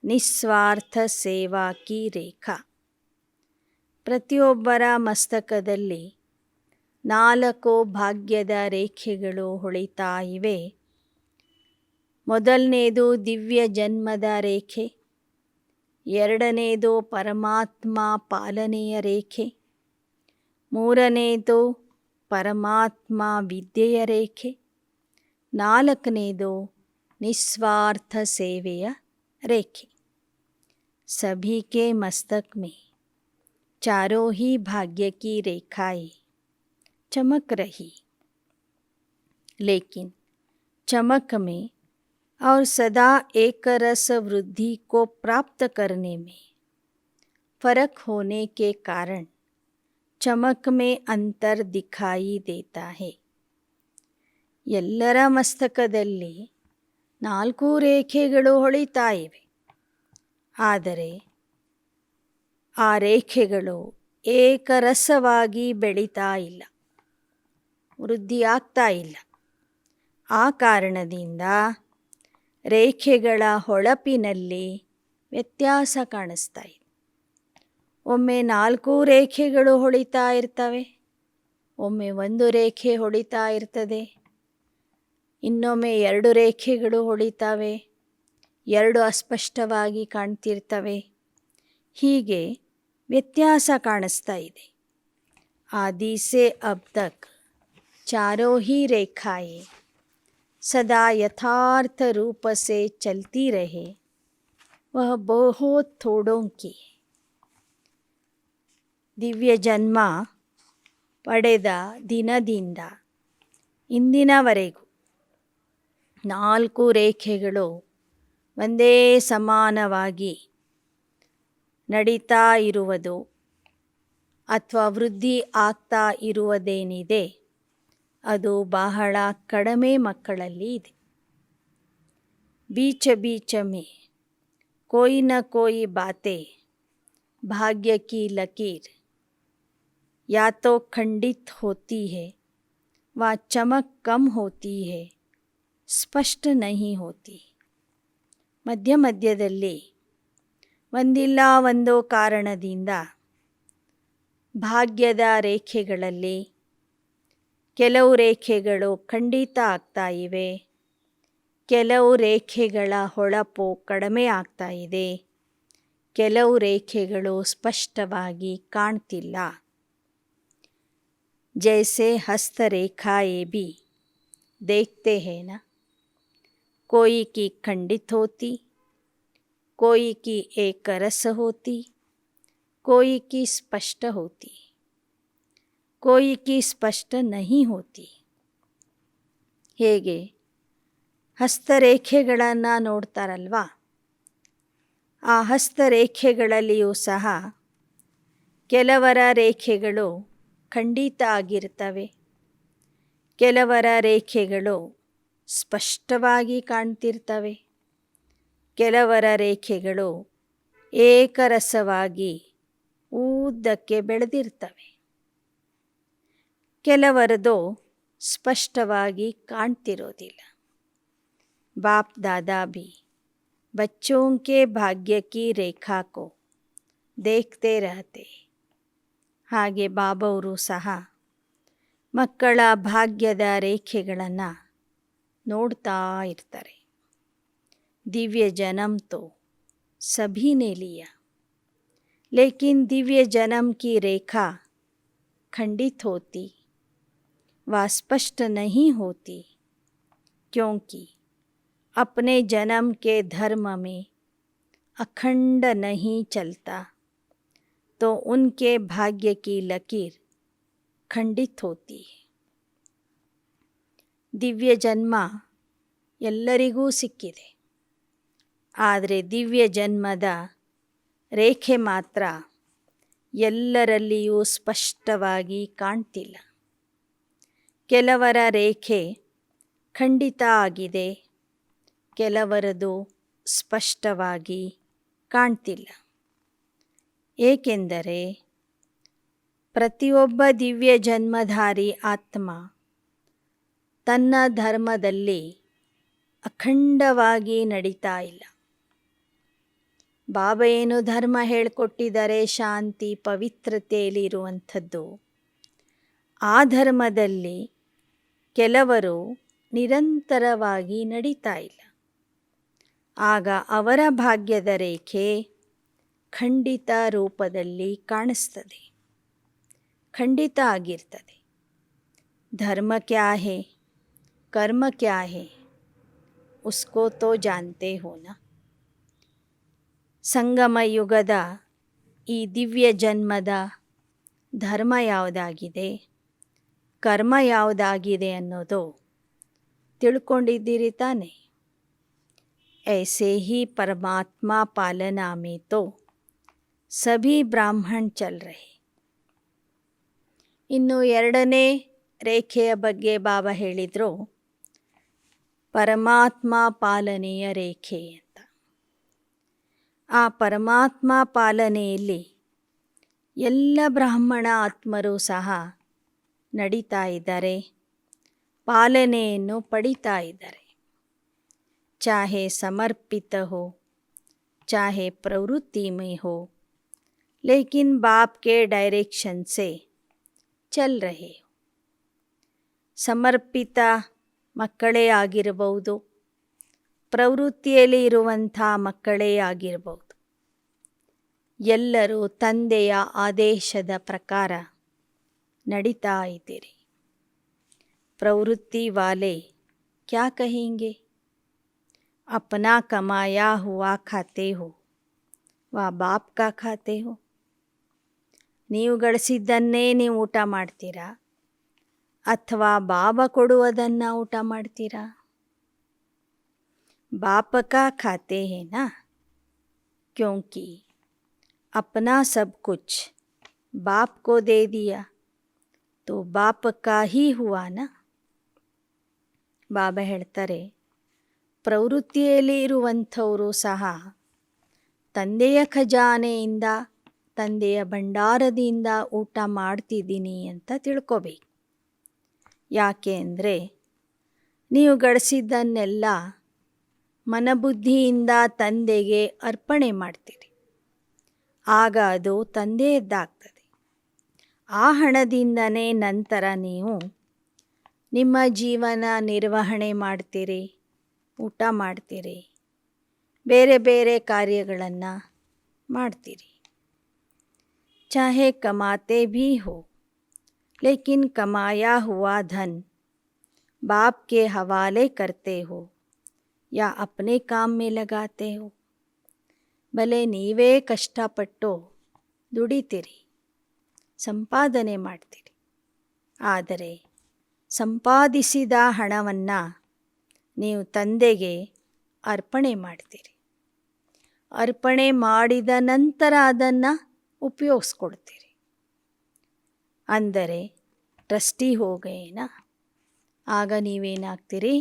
A: निस्वार्थ सेवा की रेखा. ಪ್ರತಿಯೊಬ್ಬರ ಮಸ್ತಕದಲ್ಲಿ 4 ಭಾಗ್ಯದ ರೇಖೆಗಳು ಹೊಳಿತಾ ಇವೆ. ಮೊದಲನೇದು ದಿವ್ಯ ಜನ್ಮದ ರೇಖೆ, ಎರಡನೇದು ಪರಮಾತ್ಮ ಪಾಲನೆಯ ರೇಖೆ, ಮೂರನೇದು ಪರಮಾತ್ಮ ವಿದ್ಯೆಯ ರೇಖೆ, ನಾಲ್ಕನೇದು ನಿಸ್ವಾರ್ಥ ಸೇವೆಯ ರೇಖೆ. सभी के मस्तक में चारों ही भाग्य की रेखाएं चमक रही, लेकिन चमक में और सदा एक रस वृद्धि को प्राप्त करने में फर्क होने के कारण चमक में अंतर दिखाई देता है. ಎಲ್ಲರ ಮಸ್ತಕದಲ್ಲಿ 4 ರೇಖೆಗಳು ಹೊಳಿತಾ ಇವೆ. ಆದರೆ ಆ ರೇಖೆಗಳು ಏಕರಸವಾಗಿ ಬೆಳೀತಾ ಇಲ್ಲ, ವೃದ್ಧಿಯಾಗ್ತಾ ಇಲ್ಲ. ಆ ಕಾರಣದಿಂದ ರೇಖೆಗಳ ಹೊಳಪಿನಲ್ಲಿ ವ್ಯತ್ಯಾಸ ಕಾಣಿಸ್ತಾ ಇದೆ. ಒಮ್ಮೆ 4 ರೇಖೆಗಳು ಹೊಳಿತಾ ಇರ್ತವೆ, ಒಮ್ಮೆ 1 ರೇಖೆ ಹೊಳಿತಾ ಇರ್ತದೆ, ಇನ್ನೊಮ್ಮೆ 2 ರೇಖೆಗಳು ಹೊಳಿತಾವೆ, 2 ಅಸ್ಪಷ್ಟವಾಗಿ ಕಾಣ್ತಿರ್ತವೆ. ಹೀಗೆ ವ್ಯತ್ಯಾಸ ಕಾಣಿಸ್ತಾ ಇದೆ. ಆದಿ ಸೆ ಅಬ್ ತಕ್ ಚಾರೋ ಹಿ ರೇಖಾಯೆ सदा यथार्थ रूप से चलती रहे, वह बहुत थोड़ों की. ದಿವ್ಯ ಜನ್ಮ ಪಡೆದ ದಿನದಿಂದ ಇಂದಿನವರೆಗೂ 4 ರೇಖೆಗಳು ಒಂದೇ ಸಮಾನವಾಗಿ ನಡೀತಾ ಇರುವುದು ಅಥವಾ ವೃದ್ಧಿ ಆಗ್ತಾ ಇರುವುದೇನಿದೆ ಅದು ಬಹಳ ಕಡಿಮೆ ಮಕ್ಕಳಲ್ಲಿ ಇದೆ. बीच बीच में कोई न कोई बातें भाग्य की लकीर या तो खंडित होती है व चमक कम होती है, स्पष्ट नहीं होती. ಮಧ್ಯ ಮಧ್ಯದಲ್ಲಿ ಒಂದಿಲ್ಲ ಒಂದು ಕಾರಣದಿಂದ ಭಾಗ್ಯದ ರೇಖೆಗಳಲ್ಲಿ ಕೆಲವು ರೇಖೆಗಳು ಖಂಡಿತ ಆಗ್ತಾ ಇವೆ, ಕೆಲವು ರೇಖೆಗಳ ಹೊಳಪು ಕಡಿಮೆ ಆಗ್ತಾ ಇದೆ, ಕೆಲವು ರೇಖೆಗಳು ಸ್ಪಷ್ಟವಾಗಿ ಕಾಣ್ತಿಲ್ಲ. जैसे हस्तरेखाएं भी देखते हैं ना, कोई की खंडित होती, कोई की एक रस होती, कोई की स्पष्ट होती, कोई की स्पष्ट नहीं होती. ಹೇಗೆ ಹಸ್ತರೇಖೆಗಳನ್ನು ನೋಡ್ತಾರಲ್ವಾ, ಆ ಹಸ್ತರೇಖೆಗಳಲ್ಲಿಯೂ ಸಹ ಕೆಲವರ ರೇಖೆಗಳು ಖಂಡಿತ ಆಗಿರ್ತವೆ, ಕೆಲವರ ರೇಖೆಗಳು ಸ್ಪಷ್ಟವಾಗಿ ಕಾಣ್ತಿರ್ತವೆ, ಕೆಲವರ ರೇಖೆಗಳು ಏಕರಸವಾಗಿ ಉದ್ದಕ್ಕೆ ಬೆಳೆದಿರ್ತವೆ, ಕೆಲವರದು ಸ್ಪಷ್ಟವಾಗಿ ಕಾಣ್ತಿರೋದಿಲ್ಲ. बाप दादा भी बच्चों के भाग्य की रेखा को देखते रहते. ಹಾಗೆ ಬಾಬವರು ಸಹ ಮಕ್ಕಳ ಭಾಗ್ಯದ ರೇಖೆಗಳನ್ನು ನೋಡ್ತಾ ಇರ್ತಾರೆ. ದಿವ್ಯ जन्म तो सभी ने लिया, लेकिन दिव्य जन्म की रेखा खंडित होती व स्पष्ट नहीं होती, क्योंकि अपने जन्म के धर्म में अखंड नहीं चलता, तो उनके भाग्य की लकीर खंडित होती है. ದಿವ್ಯ ಜನ್ಮ ಎಲ್ಲರಿಗೂ ಸಿಕ್ಕಿದೆ. ಆದರೆ ದಿವ್ಯ ಜನ್ಮದ ರೇಖೆ ಮಾತ್ರ ಎಲ್ಲರಲ್ಲಿಯೂ ಸ್ಪಷ್ಟವಾಗಿ ಕಾಣ್ತಿಲ್ಲ. ಕೆಲವರ ರೇಖೆ ಖಂಡಿತ ಆಗಿದೆ, ಕೆಲವರದು ಸ್ಪಷ್ಟವಾಗಿ ಕಾಣ್ತಿಲ್ಲ. ಏಕೆಂದರೆ ಪ್ರತಿಯೊಬ್ಬ ದಿವ್ಯ ಜನ್ಮಧಾರಿ ಆತ್ಮ ತನ್ನ ಧರ್ಮದಲ್ಲಿ ಅಖಂಡವಾಗಿ ನಡೀತಾ ಇಲ್ಲ. ಬಾಬಾ ಏನು ಧರ್ಮ ಹೇಳಿಕೊಟ್ಟಿದ್ದಾರೆ, ಶಾಂತಿ ಪವಿತ್ರತೆಯಲ್ಲಿರುವಂಥದ್ದು. ಆ ಧರ್ಮದಲ್ಲಿ ಕೆಲವರು ನಿರಂತರವಾಗಿ ನಡೀತಾ ಇಲ್ಲ. ಆಗ ಅವರ ಭಾಗ್ಯದ ರೇಖೆ ಖಂಡಿತ ರೂಪದಲ್ಲಿ ಕಾಣಿಸ್ತದೆ, ಖಂಡಿತ ಆಗಿರ್ತದೆ. ಧರ್ಮ ಕ್ಯಾ ಹೇ, कर्म क्या है, उसको तो जानते हो ना. ಸಂಗಮ ಯುಗದ ಈ ದಿವ್ಯ ಜನ್ಮದ ಧರ್ಮ ಯಾವುದಾಗಿದೆ, ಕರ್ಮ ಯಾವುದಾಗಿದೆ ಅನ್ನೋದು ತಿಳ್ಕೊಂಡಿದ್ದೀರಿ ತಾನೆ. ऐसे ही परमात्मा पालना में तो सभी ब्राह्मण चल रहे. ಇನ್ನು ಎರಡನೇ ರೇಖೆಯ ಬಗ್ಗೆ ಬಾಬಾ ಹೇಳಿದರು, ಪರಮಾತ್ಮ ಪಾಲನೆಯ ರೇಖೆ ಅಂತ. ಆ ಪರಮಾತ್ಮ ಪಾಲನೆಯಲ್ಲಿ ಎಲ್ಲ ಬ್ರಾಹ್ಮಣ ಆತ್ಮರು ಸಹ ನಡೀತಾ ಇದ್ದಾರೆ, ಪಾಲನೆಯನ್ನು ಪಡಿತಾ ಇದ್ದಾರೆ. ಚಾಹೆ ಸಮರ್ಪಿತ ಹೋ, ಚಾಹೆ ಪ್ರವೃತ್ತಿ ಮೇ ಹೋ, ಲೇಕಿನ್ ಬಾಪ್ ಕೆ ಡೈರೆಕ್ಷನ್ ಸೆ ಚಲ್ ರಹೆ. ಸಮರ್ಪಿತ ಮಕ್ಕಳೇ ಆಗಿರಬಹುದು, ಪ್ರವೃತ್ತಿಯಲ್ಲಿ ಇರುವಂಥ ಮಕ್ಕಳೇ ಆಗಿರಬಹುದು. ಎಲ್ಲರೂ ತಂದೆಯ ಆದೇಶದ ಪ್ರಕಾರ ನಡೀತಾ ಇದ್ದೀರಿ. ಪ್ರವೃತ್ತಿ ವಾಲೆ ಕ್ಯಾ ಕಹೇಂಗೆ, ಅಪನಾ ಕಮಾಯಾ ಹುವಾ ಖಾತೆ ಹೋ ವಾ ಬಾಪ್ ಕಾ ಖಾತೆ ಹೋ. ನೀವು ಗಳಿಸಿದ್ದನ್ನೇ ನೀವು ಊಟ ಮಾಡ್ತೀರಾ ಅಥವಾ ಬಾಬಾ ಕೊಡುವುದನ್ನು ಊಟ ಮಾಡ್ತೀರಾ? बाप का खाते हैं ना, क्योंकि अपना सब कुछ बाप को दे दिया तो बाप का ही हुआ ना. ಬಾಬಾ ಹೇಳ್ತಾರೆ, ಪ್ರವೃತ್ತಿಯಲ್ಲಿ ಇರುವಂಥವರು ಸಹ ತಂದೆಯ ಖಜಾನೆಯಿಂದ, ತಂದೆಯ ಭಂಡಾರದಿಂದ ಊಟ ಮಾಡ್ತಿದ್ದೀನಿ ಅಂತ ತಿಳ್ಕೊಬೇಕು. ಯಾಕೆ ಅಂದರೆ ನೀವು ಗಳಿಸಿದ್ದನ್ನೆಲ್ಲ ಮನಬುದ್ಧಿಯಿಂದ ತಂದೆಗೆ ಅರ್ಪಣೆ ಮಾಡ್ತೀರಿ. ಆಗ ಅದು ತಂದೆಯದ್ದಾಗ್ತದೆ. ಆ ಹಣದಿಂದನೇ ನಂತರ ನೀವು ನಿಮ್ಮ ಜೀವನ ನಿರ್ವಹಣೆ ಮಾಡ್ತೀರಿ, ಊಟ ಮಾಡ್ತೀರಿ, ಬೇರೆ ಬೇರೆ ಕಾರ್ಯಗಳನ್ನು ಮಾಡ್ತೀರಿ. ಚಾಹೆ ಕಮಾತೆ ಭೀ ಹೋ, लेकिन कमाया हुआ धन बाप के हवाले करते हो या अपने काम में लगाते हो. ಭಲೆ ನೀವೇ ಕಷ್ಟಪಟ್ಟು ದುಡಿತೀರಿ, ಸಂಪಾದನೆ ಮಾಡ್ತೀರಿ, ಆದರೆ ಸಂಪಾದಿಸಿದ ಹಣವನ್ನು ನೀವು ತಂದೆಗೆ ಅರ್ಪಣೆ ಮಾಡ್ತೀರಿ. ಅರ್ಪಣೆ ಮಾಡಿದ ನಂತರ ಅದನ್ನು ಉಪಯೋಗಿಸ್ಕೊಡ್ತೀರಿ. ಅಂದರೆ ಟ್ರಸ್ಟಿ ಹೋಗೇನಾ, ಆಗ ನೀವೇನಾಗ್ತೀರಿ,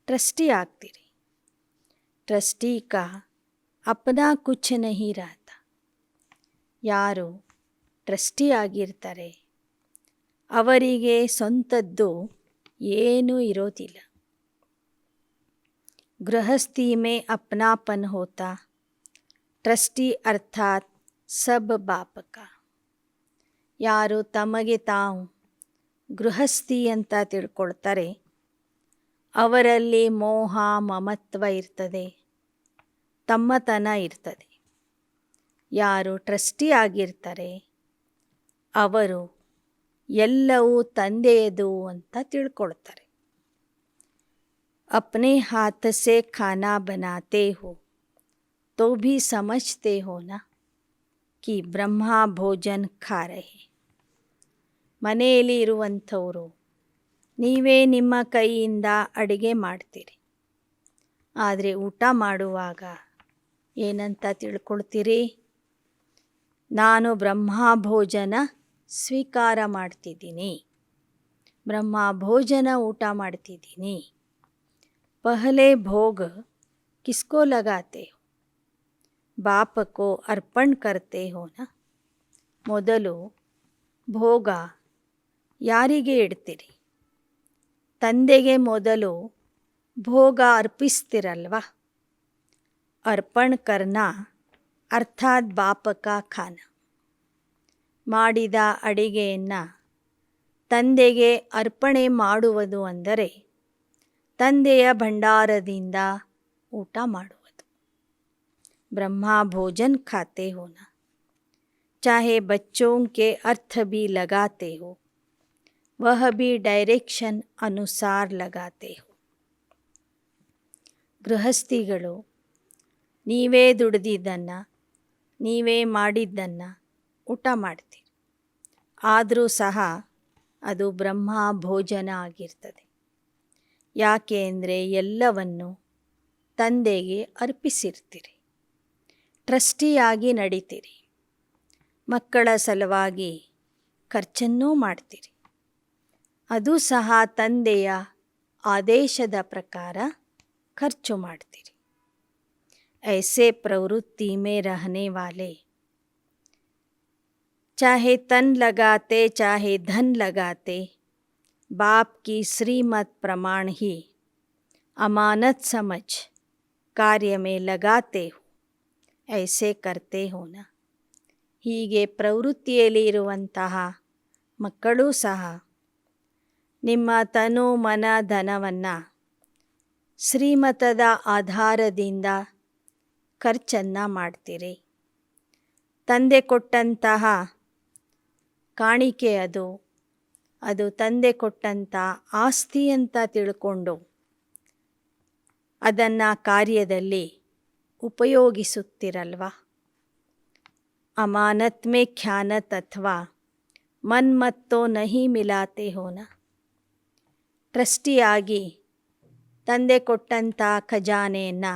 A: ಟ್ರಸ್ಟಿ ಆಗ್ತೀರಿ. ಟ್ರಸ್ಟಿ ಕಾ ಅಪನಾ ಕುಚ್ ನಹೀ ರಹತಾ. ಯಾರು ಟ್ರಸ್ಟಿ ಆಗಿರ್ತಾರೆ ಅವರಿಗೆ ಸ್ವಂತದ್ದು ಏನೂ ಇರೋದಿಲ್ಲ. ಗೃಹಸ್ಥಿ ಮೇ ಅಪ್ನಾಪನ್ ಹೋತಾ, ಟ್ರಸ್ಟಿ ಅರ್ಥಾತ್ ಸಬ್ ಬಾಪ್ ಕಾ. ಯಾರು ತಮಗೆ ತಾವು ಗೃಹಸ್ಥಿ ಅಂತ ತಿಳ್ಕೊಳ್ತಾರೆ ಅವರಲ್ಲಿ ಮೋಹ ಮಮತ್ವ ಇರ್ತದೆ, ತಮ್ಮತನ ಇರ್ತದೆ. ಯಾರು ಟ್ರಸ್ಟಿ ಆಗಿರ್ತಾರೆ ಅವರು ಎಲ್ಲವೂ ತಂದೆಯದು ಅಂತ ತಿಳ್ಕೊಳ್ತಾರೆ. ಅಪ್ನೆ ಹಾತ್ ಸೆ ಖಾನಾ ಬನಾತೆ ಹೋ ತೋ ಭಿ ಸಮಜ್ತೆ ಹೋ ನಾ. ಕಿ ಬ್ರಹ್ಮ ಭೋಜನ್ ಖಾ ರಹೆ. ಮನೆಯಲ್ಲಿ ಇರುವಂಥವರು ನೀವೇ ನಿಮ್ಮ ಕೈಯಿಂದ ಅಡುಗೆ ಮಾಡ್ತೀರಿ. ಆದರೆ ಊಟ ಮಾಡುವಾಗ ಏನಂತ ತಿಳ್ಕೊಳ್ತೀರಿ? ನಾನು ಬ್ರಹ್ಮ ಭೋಜನ ಸ್ವೀಕಾರ ಮಾಡ್ತಿದ್ದೀನಿ, ಬ್ರಹ್ಮ ಭೋಜನ ಊಟ ಮಾಡ್ತಿದ್ದೀನಿ. ಪಹಲೆ ಭೋಗ ಕಿಸ್ಕೋ ಲಗಾತೆ ಹೋ? ಬಾಪ ಕೋ ಅರ್ಪಣ್ ಕರ್ತೆ ಹೋ ನಾ. ಮೊದಲು ಭೋಗ ಯಾರಿಗೆ ಇಡ್ತೀರಿ? ತಂದೆಗೆ ಮೊದಲು ಭೋಗ ಅರ್ಪಿಸ್ತಿರಲ್ವ. ಅರ್ಪಣ್ ಕರ್ನಾ ಅರ್ಥಾತ್ ಬಾಪ ಕಾ ಖಾನ. ಮಾಡಿದ ಅಡಿಗೆಯನ್ನು ತಂದೆಗೆ ಅರ್ಪಣೆ ಮಾಡುವುದು ಅಂದರೆ ತಂದೆಯ ಭಂಡಾರದಿಂದ ಊಟ ಮಾಡುವುದು. ಬ್ರಹ್ಮ ಭೋಜನ್ ಖಾತೆ ಹೋ ನಾ. ಚಾಹೆ ಬಚ್ಚೋಂ ಕೆ ಅರ್ಥ ಭಿ ಲಗಾತೆ ಹೋ, ವಹ ಭಿ ಡೈರೆಕ್ಷನ್ ಅನುಸಾರ ಲಗಾತೆ ಹೋ. ಗೃಹಸ್ಥಿಗಳು ನೀವೇ ದುಡಿದಿದ್ದನ್ನು, ನೀವೇ ಮಾಡಿದ್ದನ್ನು ಊಟ ಮಾಡ್ತೀರಿ. ಆದರೂ ಸಹ ಅದು ಬ್ರಹ್ಮ ಭೋಜನ ಆಗಿರ್ತದೆ. ಯಾಕೆ ಅಂದರೆ ಎಲ್ಲವನ್ನು ತಂದೆಗೆ ಅರ್ಪಿಸಿರ್ತೀರಿ. ಟ್ರಸ್ಟಿಯಾಗಿ ನಡೀತೀರಿ. ಮಕ್ಕಳ ಸಲುವಾಗಿ ಖರ್ಚನ್ನೂ ಮಾಡ್ತೀರಿ. ಅದು ಸಹ ತಂದೆಯ ಆದೇಶದ ಪ್ರಕಾರ ಖರ್ಚು ಮಾಡ್ತೀರಿ. ऐसे प्रवृत्ति में रहने वाले चाहे तन लगाते चाहे धन लगाते, बाप की श्रीमत प्रमाण ही अमानत समझ कार्य में लगाते हो, ऐसे करते हो ना. ಹೀಗೆ ಪ್ರವೃತ್ತಿಯಲ್ಲಿ ಇರುವಂತಹ ಮಕ್ಕಳೂ ಸಹ ನಿಮ್ಮ ತನು ಮನ ಧನವನ್ನು ಶ್ರೀಮತದ ಆಧಾರದಿಂದ ಖರ್ಚನ್ನು ಮಾಡ್ತೀರಿ. ತಂದೆ ಕೊಟ್ಟಂತಹ ಕಾಣಿಕೆ ಅದು ತಂದೆ ಕೊಟ್ಟಂಥ ಆಸ್ತಿ ಅಂತ ತಿಳ್ಕೊಂಡು ಅದನ್ನು ಕಾರ್ಯದಲ್ಲಿ ಉಪಯೋಗಿಸುತ್ತೀರಲ್ವ. ಅಮಾನತ್ ಮೇ ಖ್ಯಾನತ್ ಅಥವಾ ಮನ್ಮತ್ತೋ ನಹಿ ಮಿಲಾತೆ ಹೋನ. ಟ್ರಸ್ಟಿಯಾಗಿ ತಂದೆ ಕೊಟ್ಟಂಥ ಖಜಾನೆಯನ್ನು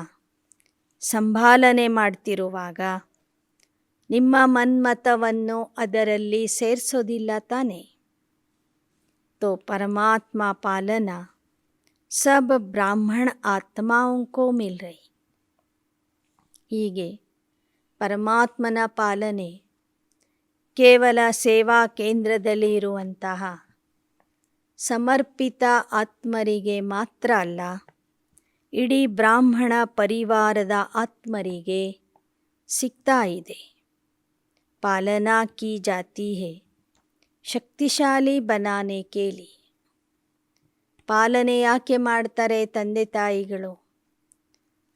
A: ಸಂಭಾಲನೆ ಮಾಡ್ತಿರುವಾಗ ನಿಮ್ಮ ಮನ್ಮತವನ್ನು ಅದರಲ್ಲಿ ಸೇರಿಸೋದಿಲ್ಲ ತಾನೆ. तो परमात्मा पालना सब ब्राह्मण आत्माओं को मिल रही. ಹೀಗೆ ಪರಮಾತ್ಮನ ಪಾಲನೆ ಕೇವಲ ಸೇವಾ ಕೇಂದ್ರದಲ್ಲಿ ಇರುವಂತಹ ಸಮರ್ಪಿತ ಆತ್ಮರಿಗೆ ಮಾತ್ರ ಅಲ್ಲ, ಇಡೀ ಬ್ರಾಹ್ಮಣ ಪರಿವಾರದ ಆತ್ಮರಿಗೆ ಸಿಗ್ತಾ ಇದೆ. ಪಾಲನಾ ಕಿ ಜಾತಿ ಹೇ ಶಕ್ತಿಶಾಲಿ ಬನಾನೆ ಕೆ ಲಿಯೆ. ಪಾಲನೆ ಯಾಕೆ ಮಾಡ್ತಾರೆ ತಂದೆ ತಾಯಿಗಳು?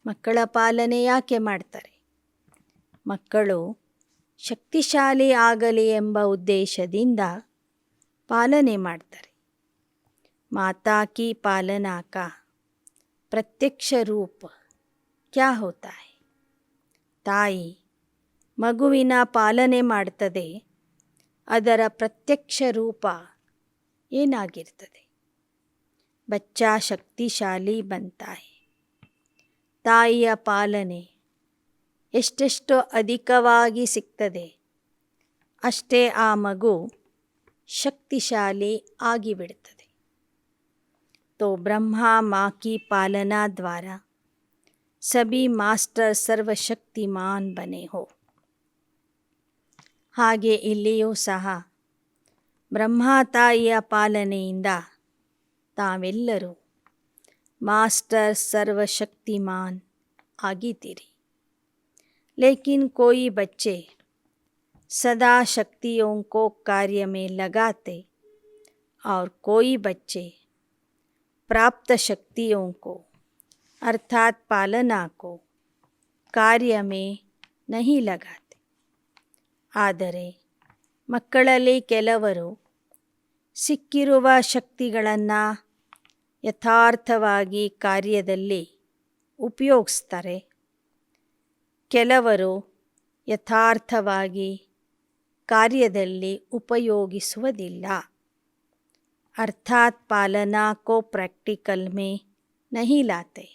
A: ಮಕ್ಕಳ ಪಾಲನೆ ಯಾಕೆ ಮಾಡ್ತಾರೆ? ಮಕ್ಕಳು ಶಕ್ತಿಶಾಲಿ ಆಗಲಿ ಎಂಬ ಉದ್ದೇಶದಿಂದ ಪಾಲನೆ ಮಾಡ್ತಾರೆ. ಮಾತಾ ಕಿ ಪಾಲನಾ ಕಾ ಪ್ರತ್ಯಕ್ಷ ರೂಪ ಕ್ಯಾ ಹೋತಾ ಹೈ? ತಾಯಿ ಮಗುವಿನ ಪಾಲನೆ ಮಾಡ್ತದೆ, ಅದರ ಪ್ರತ್ಯಕ್ಷ ರೂಪ ಏನಾಗಿರ್ತದೆ? ಬಚ್ಚಾ ಶಕ್ತಿಶಾಲಿ ಬಂತಾ ಹೈ. ತಾಯಿಯ ಪಾಲನೆ ಎಷ್ಟೆಷ್ಟು ಅಧಿಕವಾಗಿ ಸಿಗ್ತದೆ ಅಷ್ಟೇ ಆ ಮಗು ಶಕ್ತಿಶಾಲಿ ಆಗಿಬಿಡ್ತದೆ. तो ब्रह्मा माँ की पालना द्वारा सभी मास्टर सर्वशक्तिमान बने हो. ಹಾಗೆ ಇಲ್ಲಿಯೂ ಸಹ ಬ್ರಹ್ಮ ತಾಯಿಯ ಪಾಲನೆಯಿಂದ ತಾವೆಲ್ಲರೂ ಮಾಸ್ಟರ್ ಸರ್ವಶಕ್ತಿಮಾನ್ ಆಗಿದ್ದೀರಿ. लेकिन कोई बच्चे सदा शक्तियों को कार्य में लगाते और कोई बच्चे प्राप्त शक्तियों को अर्थात पालना को कार्य में नहीं लगाते. ಆದರೆ ಮಕ್ಕಳಲ್ಲಿ ಕೆಲವರು ಸಿಕ್ಕಿರುವ ಶಕ್ತಿಗಳನ್ನು ಯಥಾರ್ಥವಾಗಿ ಕಾರ್ಯದಲ್ಲಿ ಉಪಯೋಗಿಸ್ತಾರೆ. ಕೆಲವರು ಯಥಾರ್ಥವಾಗಿ ಕಾರ್ಯದಲ್ಲಿ ಉಪಯೋಗಿಸುವುದಿಲ್ಲ. अर्थात पालना को प्रैक्टिकल में नहीं लाते.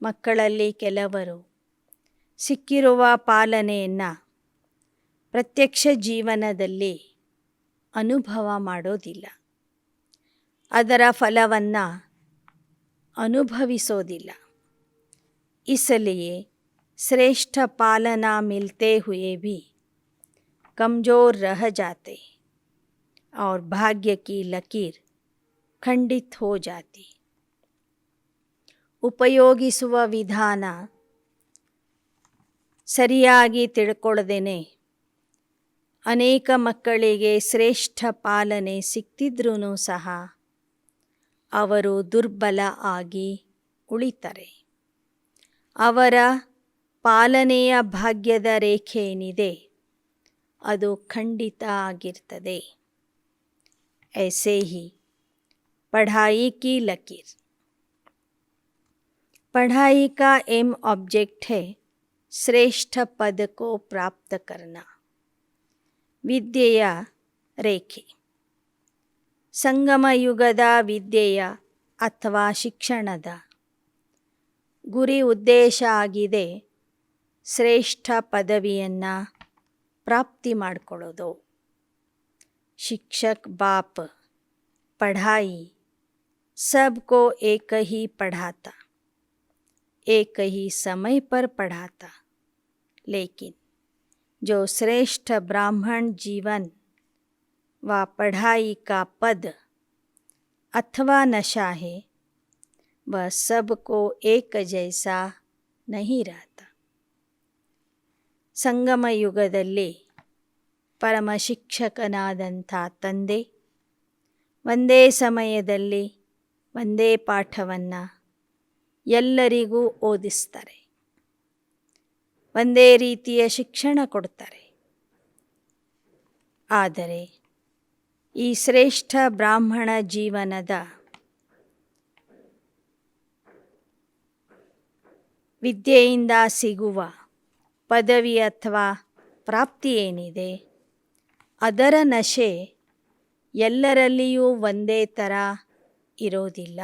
A: ಮಕ್ಕಳಲ್ಲಿ ಕೆಲವರು ಸಿಕ್ಕಿರುವ ಪಾಲನೆಯನ್ನು ಪ್ರತ್ಯಕ್ಷ ಜೀವನದಲ್ಲಿ ಅನುಭವ ಮಾಡೋದಿಲ್ಲ, ಅದರ ಫಲವನ್ನು ಅನುಭವಿಸೋದಿಲ್ಲ. इसलिए श्रेष्ठ पालना मिलते हुए भी कमज़ोर रह जाते और भाग्य की लकीर खंडित हो जाती. ಉಪಯೋಗಿಸುವ ವಿಧಾನ ಸರಿಯಾಗಿ ತಿಳ್ಕೊಳ್ಳದೇನೆ ಅನೇಕ ಮಕ್ಕಳಿಗೆ ಶ್ರೇಷ್ಠ ಪಾಲನೆ ಸಿಕ್ತಿದ್ರೂ ಸಹ ಅವರು ದುರ್ಬಲ ಆಗಿ ಉಳಿತಾರೆ. ಅವರ ಪಾಲನೆಯ ಭಾಗ್ಯದ ರೇಖೆ ಏನಿದೆ ಅದು ಖಂಡಿತ ಆಗಿರ್ತದೆ. ऐसे ही पढ़ाई की लकीर. पढ़ाई का एम ऑब्जेक्ट है श्रेष्ठ पद को प्राप्त करना. ವಿದ್ಯೆಯ ರೇಖೆ ಸಂಗಮ ಯುಗದ ವಿದ್ಯೆಯ ಅಥವಾ ಶಿಕ್ಷಣದ ಗುರಿ ಉದ್ದೇಶ ಆಗಿದೆ ಶ್ರೇಷ್ಠ ಪದವಿಯನ್ನು ಪ್ರಾಪ್ತಿ ಮಾಡಿಕೊಳ್ಳೋದು. शिक्षक बाप पढ़ाई सबको एक ही पढ़ाता, एक ही समय पर पढ़ाता. लेकिन जो श्रेष्ठ ब्राह्मण जीवन व पढ़ाई का पद अथवा नशा है वह सबको एक जैसा नहीं रहता. ಸಂಗಮ ಯುಗದಲ್ಲಿ ಪರಮ ಶಿಕ್ಷಕನಾದಂಥ ತಂದೆ ಒಂದೇ ಸಮಯದಲ್ಲಿ ಒಂದೇ ಪಾಠವನ್ನು ಎಲ್ಲರಿಗೂ ಓದಿಸ್ತಾರೆ, ಒಂದೇ ರೀತಿಯ ಶಿಕ್ಷಣ ಕೊಡ್ತಾರೆ. ಆದರೆ ಈ ಶ್ರೇಷ್ಠ ಬ್ರಾಹ್ಮಣ ಜೀವನದ ವಿದ್ಯೆಯಿಂದ ಸಿಗುವ ಪದವಿ ಅಥವಾ ಪ್ರಾಪ್ತಿ ಏನಿದೆ ಅದರ ನಶೆ ಎಲ್ಲರಲ್ಲಿಯೂ ಒಂದೇ ಥರ ಇರೋದಿಲ್ಲ.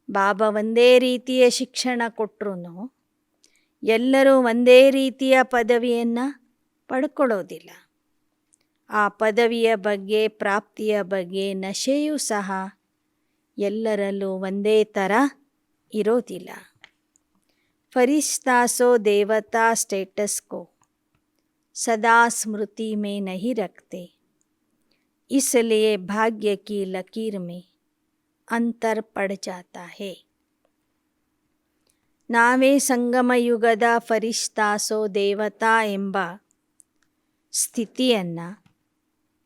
A: ಬಾಬಾ ಒಂದೇ ರೀತಿಯ ಶಿಕ್ಷಣ ಕೊಟ್ಟರೂ ಎಲ್ಲರೂ ಒಂದೇ ರೀತಿಯ ಪದವಿಯನ್ನು ಪಡ್ಕೊಳ್ಳೋದಿಲ್ಲ. ಆ ಪದವಿಯ ಬಗ್ಗೆ ಪ್ರಾಪ್ತಿಯ ಬಗ್ಗೆ ನಶೆಯೂ ಸಹ ಎಲ್ಲರಲ್ಲೂ ಒಂದೇ ಥರ ಇರೋದಿಲ್ಲ. फरिश्तासो देवता स्टेटस को सदा स्मृति में नहीं रखते, इसलिए भाग्य की लकीर में अंतर पड़ जाता है. ನಾವೇ ಸಂಗಮ ಯುಗದ ಫರಿಷ್ತಾಸೋ ದೇವತಾ ಎಂಬ ಸ್ಥಿತಿಯನ್ನು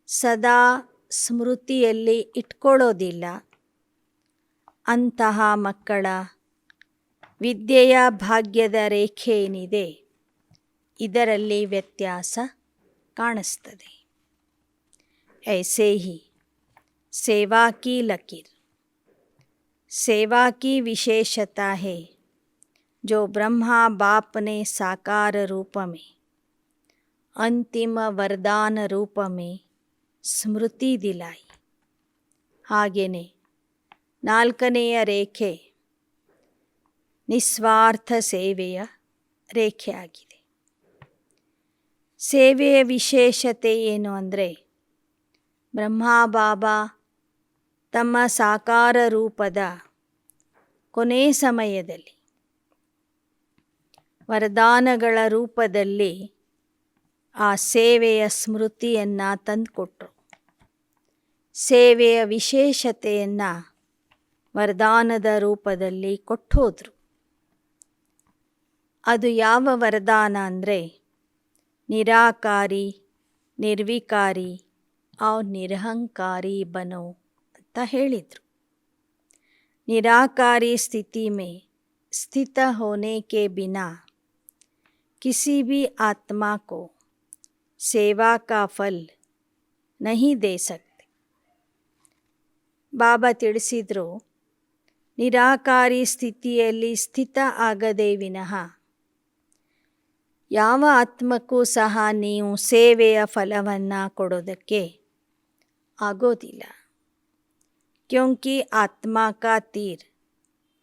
A: ಸದಾ ಸ್ಮೃತಿಯಲ್ಲಿ ಇಟ್ಕೊಳ್ಳೋದಿಲ್ಲ. ಅಂತಹ ಮಕ್ಕಳ ವಿದ್ಯೆಯ ಭಾಗ್ಯದ ರೇಖೆ ಏನಿದೆ ಇದರಲ್ಲಿ ವ್ಯತ್ಯಾಸ ಕಾಣಿಸ್ತದೆ. ऐसे ही सेवा की लकीर. सेवा की विशेषता है जो ब्रह्मा बाप ने साकार रूप में अंतिम वरदान रूप में स्मृति दिलाई. ಹಾಗೆಯೇ ನಾಲ್ಕನೆಯ ರೇಖೆ ನಿಸ್ವಾರ್ಥ ಸೇವೆಯ ರೇಖೆಯಾಗಿದೆ. ಸೇವೆಯ ವಿಶೇಷತೆ ಏನು ಅಂದರೆ ಬ್ರಹ್ಮಾ ಬಾಬಾ ತಮ್ಮ ಸಾಕಾರ ರೂಪದ ಕೊನೆ ಸಮಯದಲ್ಲಿ ವರದಾನಗಳ ರೂಪದಲ್ಲಿ ಆ ಸೇವೆಯ ಸ್ಮೃತಿಯನ್ನು ತಂದುಕೊಟ್ರು. ಸೇವೆಯ ವಿಶೇಷತೆಯನ್ನು ವರದಾನದ ರೂಪದಲ್ಲಿ ಕೊಟ್ಟೋದ್ರು. ಅದು ಯಾವ ವರದಾನ ಅಂದರೆ ನಿರಾಕಾರಿ, ನಿರ್ವಿಕಾರಿ और निरहंकारी बनो ಅಂತ ಹೇಳಿದರು. निराकारी स्थिति में स्थित होने के बिना किसी भी आत्मा को सेवा का फल नहीं दे सकते. ಬಾಬಾ ತಿಳಿಸಿದರು, ನಿರಾಕಾರಿ ಸ್ಥಿತಿಯಲ್ಲಿ ಸ್ಥಿತ ಆಗದೆ ವಿನಃ ಯಾವ ಆತ್ಮಕ್ಕೂ ಸಹ ನೀವು ಸೇವೆಯ ಫಲವನ್ನು ಕೊಡೋದಕ್ಕೆ ಆಗೋದಿಲ್ಲ. ಕ್ಯೋಂಕಿ ಆತ್ಮ ಕಾ ತೀರ್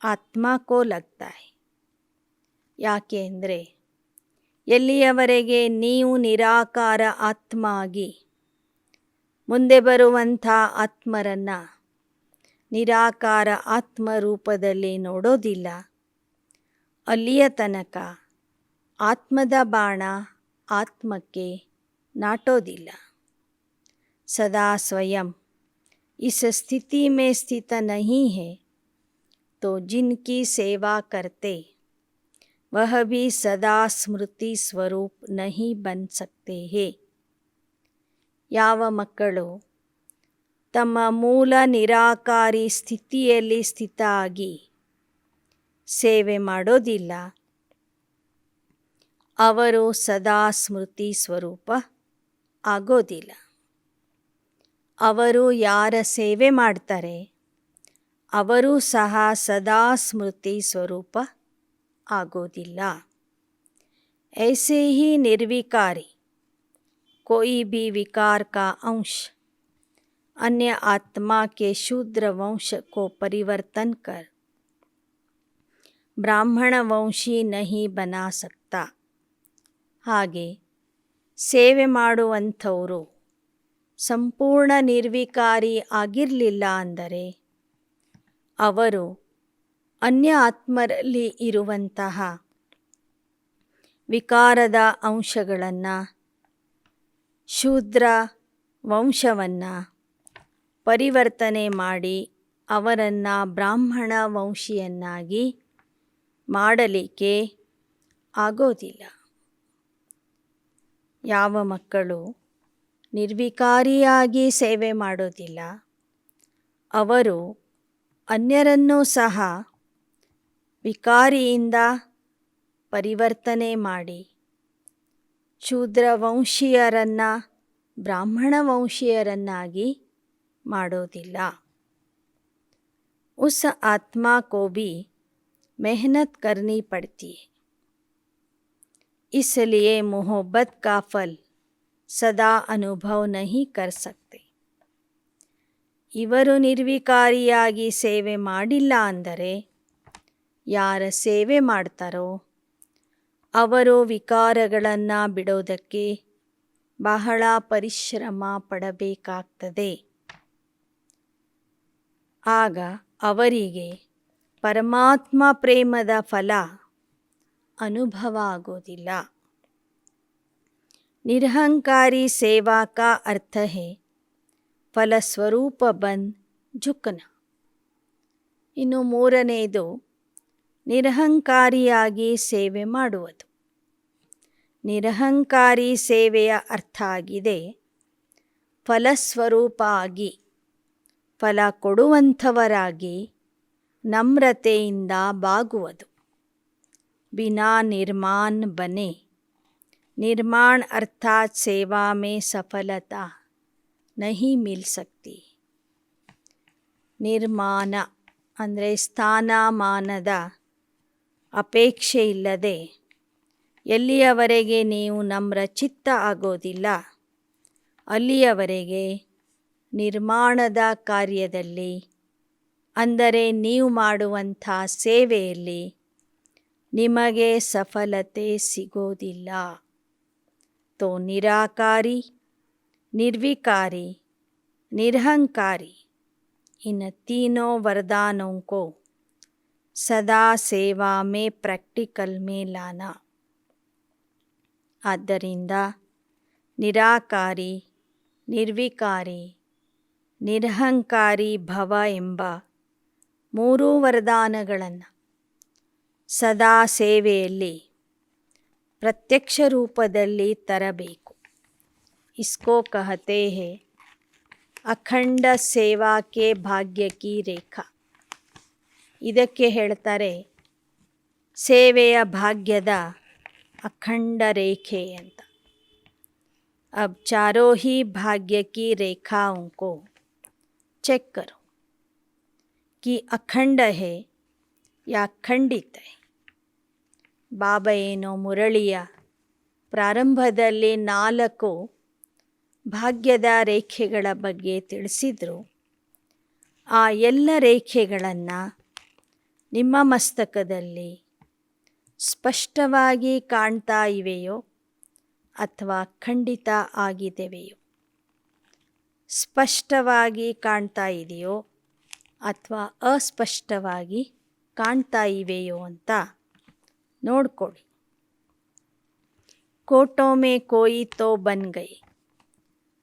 A: ಆತ್ಮ ಕೋ ಲಗ್ತಾ ಹೈ. ಯಾಕೆ ಅಂದರೆ ಎಲ್ಲಿಯವರೆಗೆ ನೀವು ನಿರಾಕಾರ ಆತ್ಮ ಆಗಿ ಮುಂದೆ ಬರುವಂಥ ಆತ್ಮರನ್ನು ನಿರಾಕಾರ ಆತ್ಮ ರೂಪದಲ್ಲಿ ನೋಡೋದಿಲ್ಲ, ಅಲ್ಲಿಯ ತನಕ ಆತ್ಮದ ಬಾಣ ಆತ್ಮಕ್ಕೆ ನಾಟೋದಿಲ್ಲ. ಸದಾ ಸ್ವಯಂ इस स्थिति में स्थित नहीं है तो जिनकी सेवा करते वह भी सदा स्मृति स्वरूप नहीं बन सकते हैं. ಯಾವ ಮಕ್ಕಳು ತಮ್ಮ ಮೂಲ ನಿರಾಕಾರಿ ಸ್ಥಿತಿಯಲ್ಲಿ ಸ್ಥಿತ ಆಗಿ ಸೇವೆ ಮಾಡೋದಿಲ್ಲ, ಅವರು ಸದಾ ಸ್ಮೃತಿ ಸ್ವರೂಪ ಆಗೋದಿಲ್ಲ. ಅವರು ಯಾರ ಸೇವೆ ಮಾಡ್ತಾರೆ ಅವರೂ ಸಹ ಸದಾ ಸ್ಮೃತಿ ಸ್ವರೂಪ ಆಗೋದಿಲ್ಲ. ऐसे ही निर्विकारी कोई भी विकार का अंश अन्य आत्मा के शूद्र वंश को परिवर्तन कर ब्राह्मण वंशी नहीं बना सकता. ಹಾಗೆ ಸೇವೆ ಮಾಡುವಂಥವರು ಸಂಪೂರ್ಣ ನಿರ್ವಿಕಾರಿ ಆಗಿರಲಿಲ್ಲ ಅಂದರೆ ಅವರು ಅನ್ಯ ಆತ್ಮರಲ್ಲಿ ಇರುವಂತಹ ವಿಕಾರದ ಅಂಶಗಳನ್ನು, ಶೂದ್ರ ವಂಶವನ್ನು ಪರಿವರ್ತನೆ ಮಾಡಿ ಅವರನ್ನು ಬ್ರಾಹ್ಮಣ ವಂಶಿಯನ್ನಾಗಿ ಮಾಡಲಿಕ್ಕೆ ಆಗೋದಿಲ್ಲ. ಯಾವ ಮಕ್ಕಳು ನಿರ್ವಿಕಾರಿಯಾಗಿ ಸೇವೆ ಮಾಡೋದಿಲ್ಲ ಅವರು ಅನ್ಯರನ್ನೂ ಸಹ ವಿಕಾರಿಯಿಂದ ಪರಿವರ್ತನೆ ಮಾಡಿ ಶೂದ್ರ ವಂಶೀಯರನ್ನು ಬ್ರಾಹ್ಮಣ ವಂಶೀಯರನ್ನಾಗಿ ಮಾಡೋದಿಲ್ಲ. उस आत्मा को भी मेहनत करनी पड़ती है, इसलिए मोहब्बत का फल ಸದಾ ಅನುಭವ नहीं कर सकते. ಇವರು ನಿರ್ವಿಕಾರಿಯಾಗಿ ಸೇವೆ ಮಾಡಿಲ್ಲ ಅಂದರೆ ಯಾರ ಸೇವೆ ಮಾಡ್ತಾರೋ ಅವರು ವಿಕಾರಗಳನ್ನು ಬಿಡೋದಕ್ಕೆ ಬಹಳ ಪರಿಶ್ರಮ ಪಡಬೇಕಾಗ್ತದೆ. ಆಗ ಅವರಿಗೆ ಪರಮಾತ್ಮ ಪ್ರೇಮದ ಫಲ ಅನುಭವ ಆಗೋದಿಲ್ಲ. निरहंकारी सेवा का अर्थ है ಫಲಸ್ವರೂಪ ಬಂದ್ ಝುಕನ. ಇನ್ನು ಮೂರನೆಯದು ನಿರಹಂಕಾರಿಯಾಗಿ ಸೇವೆ ಮಾಡುವುದು. ನಿರಹಂಕಾರಿ ಸೇವೆಯ ಅರ್ಥ ಆಗಿದೆ ಫಲಸ್ವರೂಪ ಆಗಿ ಫಲ ಕೊಡುವಂಥವರಾಗಿ ನಮ್ರತೆಯಿಂದ ಬಾಗುವುದು. ಬಿನಾ ನಿರ್ಮಾನ್ ಬನೆ. निर्माण अर्थात सेवा में सफलता नहीं मिल सकती. ನಿರ್ಮಾಣ ಅಂದರೆ ಸ್ಥಾನಮಾನದ ಅಪೇಕ್ಷೆ ಇಲ್ಲದೆ ಎಲ್ಲಿಯವರೆಗೆ ನೀವು ನಮ್ರಚಿತ್ತ ಆಗೋದಿಲ್ಲ ಅಲ್ಲಿಯವರೆಗೆ ನಿರ್ಮಾಣದ ಕಾರ್ಯದಲ್ಲಿ ಅಂದರೆ ನೀವು ಮಾಡುವಂಥ ಸೇವೆಯಲ್ಲಿ ನಿಮಗೆ ಸಫಲತೆ ಸಿಗೋದಿಲ್ಲ. तो निराकारी, निर्विकारी, निरहंकारी इन तीनों वरदानों को सदा सेवा में प्रैक्टिकल में लाना. ಆದ್ದರಿಂದ ನಿರಾಕಾರಿ, ನಿರ್ವಿಕಾರಿ, ನಿರಹಂಕಾರಿ ಭವ ಎಂಬ ಮೂರೂ ವರದಾನಗಳನ್ನು ಸದಾ ಸೇವೆಯಲ್ಲಿ ಪ್ರತ್ಯಕ್ಷ ರೂಪದಲ್ಲಿ ತರಬೇಕು. ಇಸ್ಕೋ ಕಹತೆ ಹೇ ಅಖಂಡ ಸೇವಾ ಕೆ ಭಾಗ್ಯ ಕಿ ರೇಖಾ. ಇದಕ್ಕೆ ಹೇಳ್ತಾರೆ ಸೇವೆಯ ಭಾಗ್ಯದ ಅಖಂಡ ರೇಖೆ ಅಂತ. अब चारों ही भाग्य की रेखाओं को चेक करो कि अखंड है या खंडित है. ಬಾಬಾ ಏನೋ ಮುರಳಿಯ ಪ್ರಾರಂಭದಲ್ಲಿ 4 ಭಾಗ್ಯದ ರೇಖೆಗಳ ಬಗ್ಗೆ ತಿಳಿಸಿದರು. ಆ ಎಲ್ಲ ರೇಖೆಗಳನ್ನು ನಿಮ್ಮ ಮಸ್ತಕದಲ್ಲಿ ಸ್ಪಷ್ಟವಾಗಿ ಕಾಣ್ತಾ ಇವೆಯೋ ಅಥವಾ ಖಂಡಿತ ಆಗಿದೆವೆಯೋ? ಸ್ಪಷ್ಟವಾಗಿ ಕಾಣ್ತಾ ಇದೆಯೋ ಅಥವಾ ಅಸ್ಪಷ್ಟವಾಗಿ ಕಾಣ್ತಾ ಇವೆಯೋ ಅಂತ ನೋಡ್ಕೊಳ್ಳಿ. कोटों में कोई तो बन गए,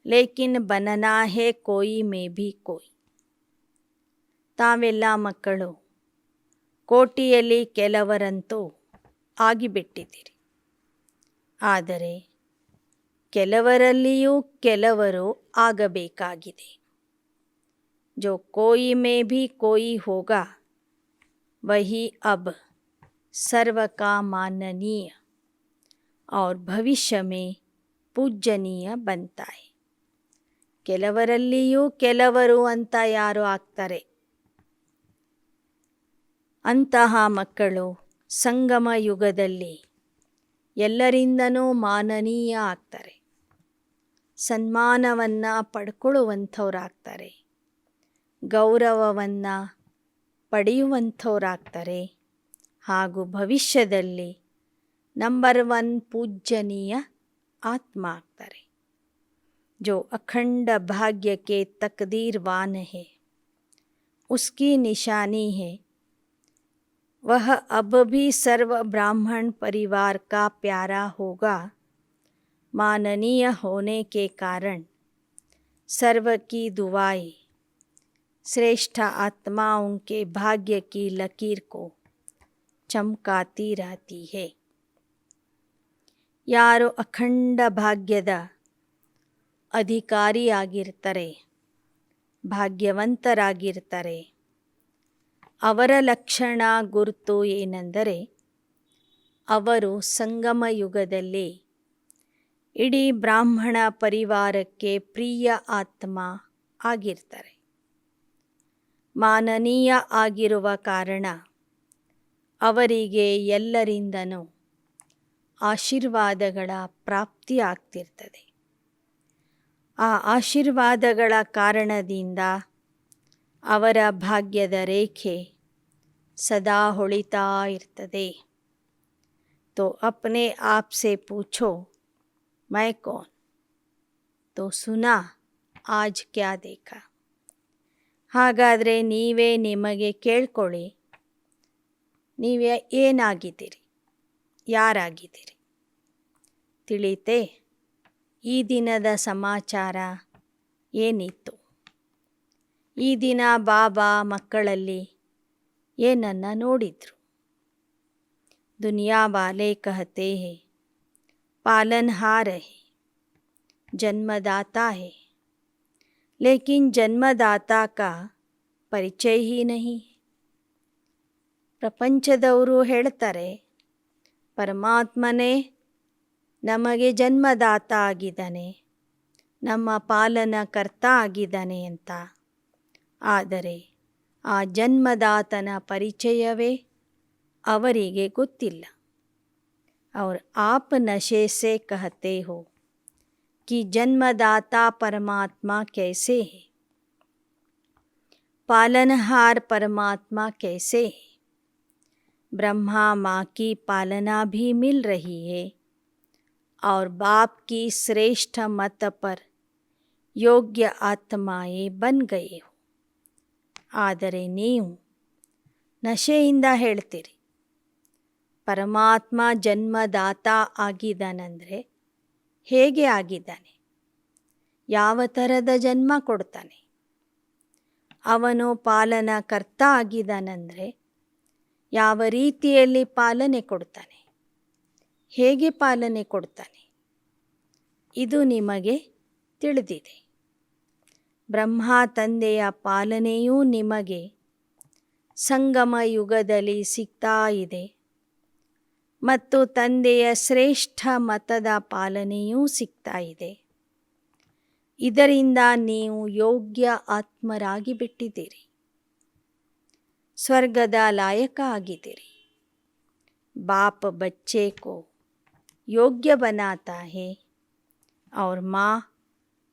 A: लेकिन बनना है कोई में भी कोई. ತಾವೆಲ್ಲ ಮಕ್ಕಳು ಕೋಟಿಯಲ್ಲಿ ಕೆಲವರಂತೂ ಆಗಿಬಿಟ್ಟಿದ್ದೀರಿ. ಆದರೆ ಕೆಲವರಲ್ಲಿಯೂ ಕೆಲವರು ಆಗಬೇಕಾಗಿದೆ. जो कोई में भी कोई होगा वही अब सर्व का माननीय और भविष्य में पूजनीय बनता है. ಕೆಲವರಲ್ಲಿಯೂ ಕೆಲವರು ಅಂತ ಯಾರು ಆಗ್ತಾರೆ? ಅಂತಹ ಮಕ್ಕಳು ಸಂಗಮ ಯುಗದಲ್ಲಿ ಎಲ್ಲರಿಂದನೂ ಮಾನನೀಯ ಆಗ್ತಾರೆ, ಸನ್ಮಾನವನ್ನು ಪಡ್ಕೊಳ್ಳುವಂಥವ್ರಾಗ್ತಾರೆ, ಗೌರವವನ್ನು ಪಡೆಯುವಂಥವ್ರಾಗ್ತಾರೆ ಹಾಗೂ ಭವಿಷ್ಯದಲ್ಲಿ ನಂಬರ್ 1 पूजनीय आत्मा ಆಗ್ತಾರೆ. जो अखंड भाग्य के तकदीरवान है, उसकी निशानी है वह अब भी सर्व ब्राह्मण परिवार का प्यारा होगा. माननीय होने के कारण सर्व की दुआएं श्रेष्ठ आत्माओं के भाग्य की लकीर को चमकाती रहती है. ಯಾರು ಅಖಂಡ ಭಾಗ್ಯದ ಅಧಿಕಾರಿಯಾಗಿರ್ತಾರೆ, ಭಾಗ್ಯವಂತರಾಗಿರ್ತಾರೆ, ಅವರ ಲಕ್ಷಣ ಗುರುತು ಏನೆಂದರೆ ಅವರು ಸಂಗಮ ಯುಗದಲ್ಲಿ ಇಡೀ ಬ್ರಾಹ್ಮಣ ಪರಿವಾರಕ್ಕೆ ಪ್ರಿಯ ಆತ್ಮ ಆಗಿರ್ತಾರೆ. ಮಾನನೀಯ ಆಗಿರುವ ಕಾರಣ ಅವರಿಗೆ ಎಲ್ಲರಿಂದನೂ ಆಶೀರ್ವಾದಗಳ ಪ್ರಾಪ್ತಿ ಆಗ್ತಿರ್ತದೆ. ಆ ಆಶೀರ್ವಾದಗಳ ಕಾರಣದಿಂದ ಅವರ ಭಾಗ್ಯದ ರೇಖೆ ಸದಾ ಹೊಳಿತಾ ಇರ್ತದೆ. तो अपने आप से पूछो मैं कौन, तो सुना आज क्या देखा. ಹಾಗಾದರೆ ನೀವೇ ನಿಮಗೆ ಕೇಳ್ಕೊಳ್ಳಿ, ನೀವೇ ಏನಾಗಿದ್ದೀರಿ, ಯಾರಾಗಿದ್ದೀರಿ? ತಿಳಿತೆ ಈ ದಿನದ ಸಮಾಚಾರ ಏನಿತ್ತು? ಈ ದಿನ ಬಾಬಾ ಮಕ್ಕಳಲ್ಲಿ ಏನನ್ನು ನೋಡಿದ್ರು? दुनिया वाले कहते हैं पालनहार है, जन्मदाता है, लेकिन जन्मदाता का ಪರಿಚಯ ही नहीं. ಪ್ರಪಂಚದವರು ಹೇಳ್ತಾರೆ ಪರಮಾತ್ಮನೇ ನಮಗೆ ಜನ್ಮದಾತ ಆಗಿದ್ದಾನೆ, ನಮ್ಮ ಪಾಲನಕರ್ತ ಆಗಿದ್ದಾನೆ ಅಂತ. ಆದರೆ ಆ ಜನ್ಮದಾತನ ಪರಿಚಯವೇ ಅವರಿಗೆ ಗೊತ್ತಿಲ್ಲ. और आप नशे से कहते हो कि जन्मदाता परमात्मा कैसे है, पालनहार परमात्मा कैसे है. ब्रह्मा माँ की पालना भी मिल रही है और बाप की श्रेष्ठ मत पर योग्य आत्माएं बन गए हो. ಆದರೆ ನೀವು ನಶೆಯಿಂದ ಹೇಳ್ತೀರಿ ಪರಮಾತ್ಮ ಜನ್ಮದಾತ ಆಗಿದ್ದಾನಂದರೆ ಹೇಗೆ ಆಗಿದ್ದಾನೆ, ಯಾವ ಥರದ ಜನ್ಮ ಕೊಡ್ತಾನೆ? ಅವನು ಪಾಲನಕರ್ತ ಆಗಿದ್ದಾನಂದರೆ ಯಾವ ರೀತಿಯಲ್ಲಿ ಪಾಲನೆ ಕೊಡ್ತಾನೆ, ಹೇಗೆ ಪಾಲನೆ ಕೊಡ್ತಾನೆ? ಇದು ನಿಮಗೆ ತಿಳಿದಿದೆ. ಬ್ರಹ್ಮ ತಂದೆಯ ಪಾಲನೆಯೂ ನಿಮಗೆ ಸಂಗಮ ಯುಗದಲ್ಲಿ ಸಿಗ್ತಾ ಇದೆ ಮತ್ತು ತಂದೆಯ ಶ್ರೇಷ್ಠ ಮತದ ಪಾಲನೆಯೂ ಸಿಗ್ತಾ ಇದೆ. ಇದರಿಂದ ನೀವು ಯೋಗ್ಯ ಆತ್ಮರಾಗಿ ಬಿಟ್ಟಿದ್ದೀರಿ, ಸ್ವರ್ಗದ ಲಾಯಕ ಆಗಿದ್ದೀರಿ. ಬಾಪ್ ಬಚ್ಚೆ ಕೋ योग्य बनाता है और माँ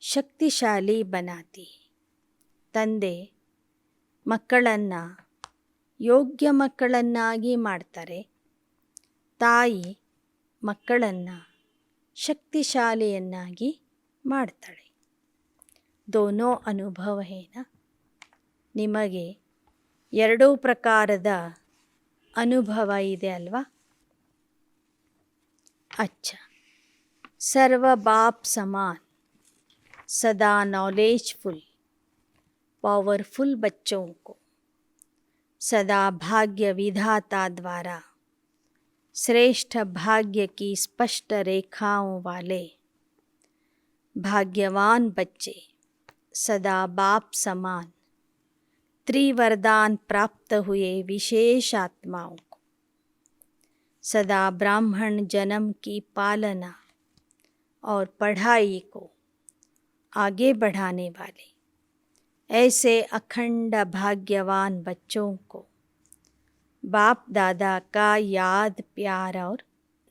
A: ಶಕ್ತಿಶಾಲಿ बनाती है. ತಂದೆ ಮಕ್ಕಳನ್ನು ಯೋಗ್ಯ ಮಕ್ಕಳನ್ನಾಗಿ ಮಾಡ್ತಾರೆ. ತಾಯಿ ಮಕ್ಕಳನ್ನು ಶಕ್ತಿಶಾಲಿಯನ್ನಾಗಿ ಮಾಡ್ತಾಳೆ. ದೋನೋ ಅನುಭವ ಹೇನ. ನಿಮಗೆ ಎರಡೂ ಪ್ರಕಾರದ ಅನುಭವ ಇದೆ ಅಲ್ವಾ? अच्छा, सर्व बाप समान सदा नॉलेजफुल पावरफुल बच्चों को सदा भाग्य विधाता द्वारा श्रेष्ठ भाग्य की स्पष्ट रेखाओं वाले भाग्यवान बच्चे सदा बाप समान त्रिवरदान प्राप्त हुए विशेष आत्माओं को सदा ब्राह्मण जन्म की पालना और पढ़ाई को आगे बढ़ाने वाले ऐसे अखंड भाग्यवान बच्चों को बाप दादा का याद प्यार और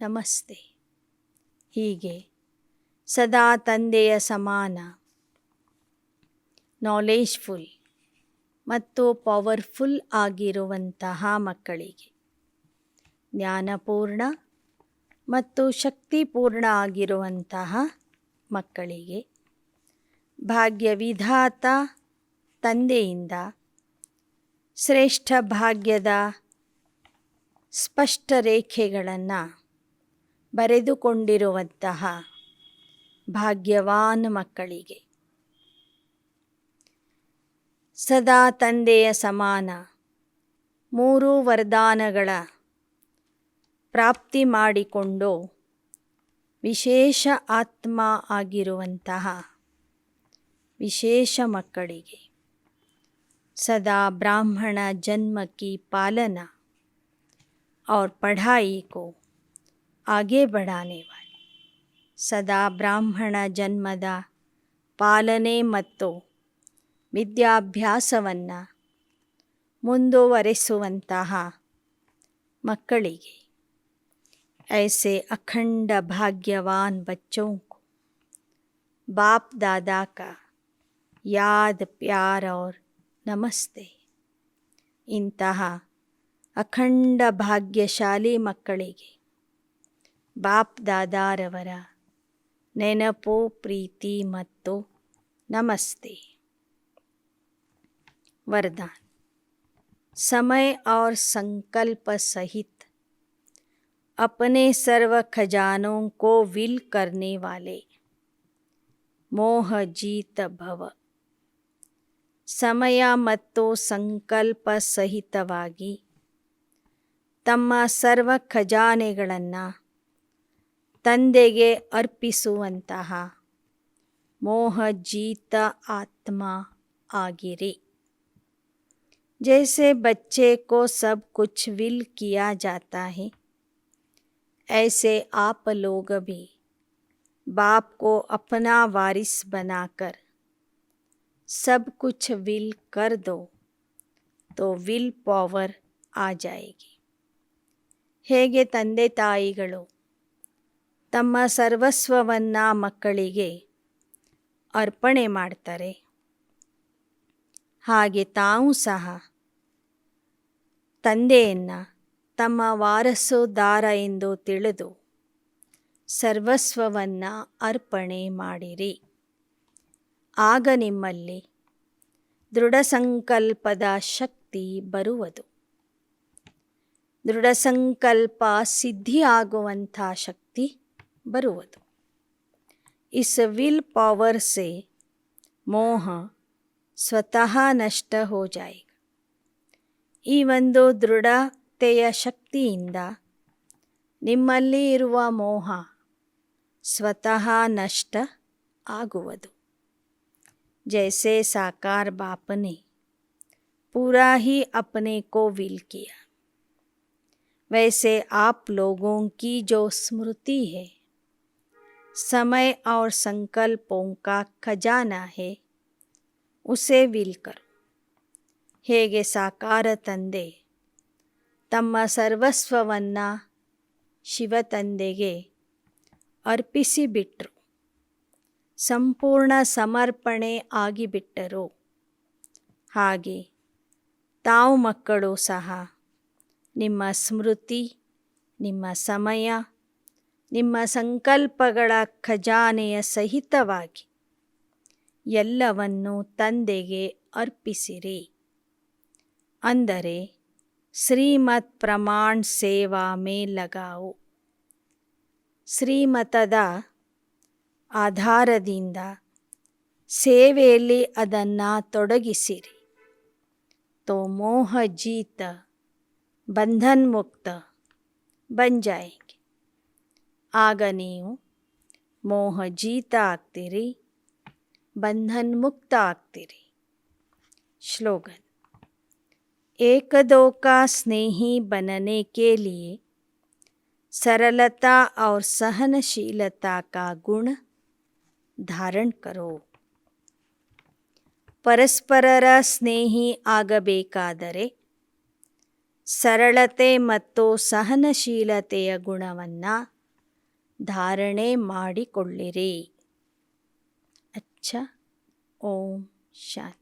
A: नमस्ते. ಹೀಗೆ ಸದಾ ತಂದೆಯ ಸಮಾನ ನಾಲೆಜ್ಫುಲ್ ಮತ್ತು ಪವರ್ಫುಲ್ ಆಗಿರುವಂತಹ ಮಕ್ಕಳಿಗೆ, ಜ್ಞಾನಪೂರ್ಣ ಮತ್ತು ಶಕ್ತಿಪೂರ್ಣ ಆಗಿರುವಂತಹ ಮಕ್ಕಳಿಗೆ ಭಾಗ್ಯವಿಧಾತ ತಂದೆಯಿಂದ ಶ್ರೇಷ್ಠ ಭಾಗ್ಯದ ಸ್ಪಷ್ಟ ರೇಖೆಗಳನ್ನು ಬರೆದುಕೊಂಡಿರುವಂತಹ ಭಾಗ್ಯವಾನ್ ಮಕ್ಕಳಿಗೆ ಸದಾ ತಂದೆಯ ಸಮಾನ ಮೂರು ವರದಾನಗಳ ಪ್ರಾಪ್ತಿ ಮಾಡಿಕೊಂಡು ವಿಶೇಷ ಆತ್ಮ ಆಗಿರುವಂತಹ ವಿಶೇಷ ಮಕ್ಕಳಿಗೆ सदा ब्राह्मण जन्म की पालना और पढ़ाई को आगे बढ़ाने वाले सदा ब्राह्मण जन्मದ ಪಾಲನೆ ಮತ್ತು ವಿದ್ಯಾಭ್ಯಾಸವನ್ನು ಮುಂದುವರೆಸುವಂತಹ ಮಕ್ಕಳಿಗೆ ऐसे अखंड भाग्यवान बच्चों को बाप दादा का याद प्यार और ನಮಸ್ತೆ. ಇಂತಹ ಅಖಂಡ ಭಾಗ್ಯಶಾಲಿ ಮಕ್ಕಳಿಗೆ ಬಾಪ್ ದಾದಾರವರ ನೆನಪು ಪ್ರೀತಿ ಮತ್ತು ನಮಸ್ತೆ. वरदान. समय और संकल्प सहित अपने सर्व खजानों को विल करने वाले मोह जीत भव. ಸಮಯ ಮತ್ತು ಸಂಕಲ್ಪ ಸಹಿತವಾಗಿ ತಮ್ಮ ಸರ್ವ ಖಜಾನೆಗಳನ್ನು ತಂದೆಗೆ ಅರ್ಪಿಸುವಂತಹ ಮೋಹಜೀತ ಆತ್ಮ ಆಗಿರಿ. जैसे बच्चे को सब कुछ विल किया जाता है, ऐसे आप लोग भी बाप को अपना वारिस बनाकर सब कुछ विल कर दो तो ವಿಲ್ ಪವರ್ ಆ ಜಾಯೇಗಿ. ಹೇಗೆ ತಂದೆ ತಾಯಿಗಳು ತಮ್ಮ ಸರ್ವಸ್ವವನ್ನು ಮಕ್ಕಳಿಗೆ ಅರ್ಪಣೆ ಮಾಡ್ತಾರೆ, ಹಾಗೆ ತಾವು ಸಹ ತಂದೆಯನ್ನು ತಮ್ಮ ವಾರಸುದಾರ ಎಂದು ತಿಳಿದು ಸರ್ವಸ್ವವನ್ನು ಅರ್ಪಣೆ ಮಾಡಿರಿ. ಆಗ ನಿಮ್ಮಲ್ಲಿ ದೃಢ ಸಂಕಲ್ಪದ ಶಕ್ತಿ ಬರುವುದು. ದೃಢ ಸಂಕಲ್ಪ ಸಿದ್ಧಿಯಾಗುವಂಥ ಶಕ್ತಿ ಬರುವುದು. इस विल पावर से ಮೋಹ ಸ್ವತಃ ನಷ್ಟ ಹೋ ಜಾಯೇಗ. ಈ ಒಂದು ದೃಢತೆಯ ಶಕ್ತಿಯಿಂದ ನಿಮ್ಮಲ್ಲಿ ಇರುವ ಮೋಹ ಸ್ವತಃ ನಷ್ಟ ಆಗುವುದು. जैसे साकार बाप ने पूरा ही अपने को विल किया, वैसे आप लोगों की जो स्मृति है, समय और संकल्पों का खजाना है, उसे विल करो. ಹೇಗೆ ಸಾಕಾರ ತಂದೆ ತಮ್ಮ ಸರ್ವಸ್ವವನ್ನು ಶಿವ ತಂದೆಗೆ ಅರ್ಪಿಸಿಬಿಟ್ರು, ಸಂಪೂರ್ಣ ಸಮರ್ಪಣೆ ಆಗಿಬಿಟ್ಟರು. ಹಾಗೆ ತಾವು ಮಕ್ಕಳು ಸಹ ನಿಮ್ಮ ಸ್ಮೃತಿ, ನಿಮ್ಮ ಸಮಯ, ನಿಮ್ಮ ಸಂಕಲ್ಪಗಳ ಖಜಾನೆಯ ಸಹಿತವಾಗಿ ಎಲ್ಲವನ್ನು ತಂದೆಗೆ ಅರ್ಪಿಸಿರಿ. ಅಂದರೆ ಶ್ರೀಮತ್ ಪ್ರಮಾಣ್ ಸೇವಾ ಮೇ ಲಗಾओ. ಶ್ರೀಮತದ ಆಧಾರದಿಂದ ಸೇವೆಯಲ್ಲಿ ಅದನ್ನು ತೊಡಗಿಸಿರಿ. ತೋ ಮೋಹ ಜೀತ ಬಂಧನ್ ಮುಕ್ತ ಬನ್ ಜಾಯೇಂಗೆ. ಆಗ ನೀವು ಮೋಹ ಜೀತ ಆಗ್ತೀರಿ, ಬಂಧನ್ ಮುಕ್ತ ಆಗ್ತೀರಿ. श्लोगन: एक दो का स्नेही बनने के लिए सरलता और सहनशीलता का गुण धारण करो. ಪರಸ್ಪರರ ಸ್ನೇಹಿ ಆಗಬೇಕಾದರೆ ಸರಳತೆ ಮತ್ತು ಸಹನಶೀಲತೆಯ ಗುಣವನ್ನು ಧಾರಣೆ ಮಾಡಿಕೊಳ್ಳಿರಿ. ಅಚ್ಚ. ಓಂ ಶಾಂತಿ.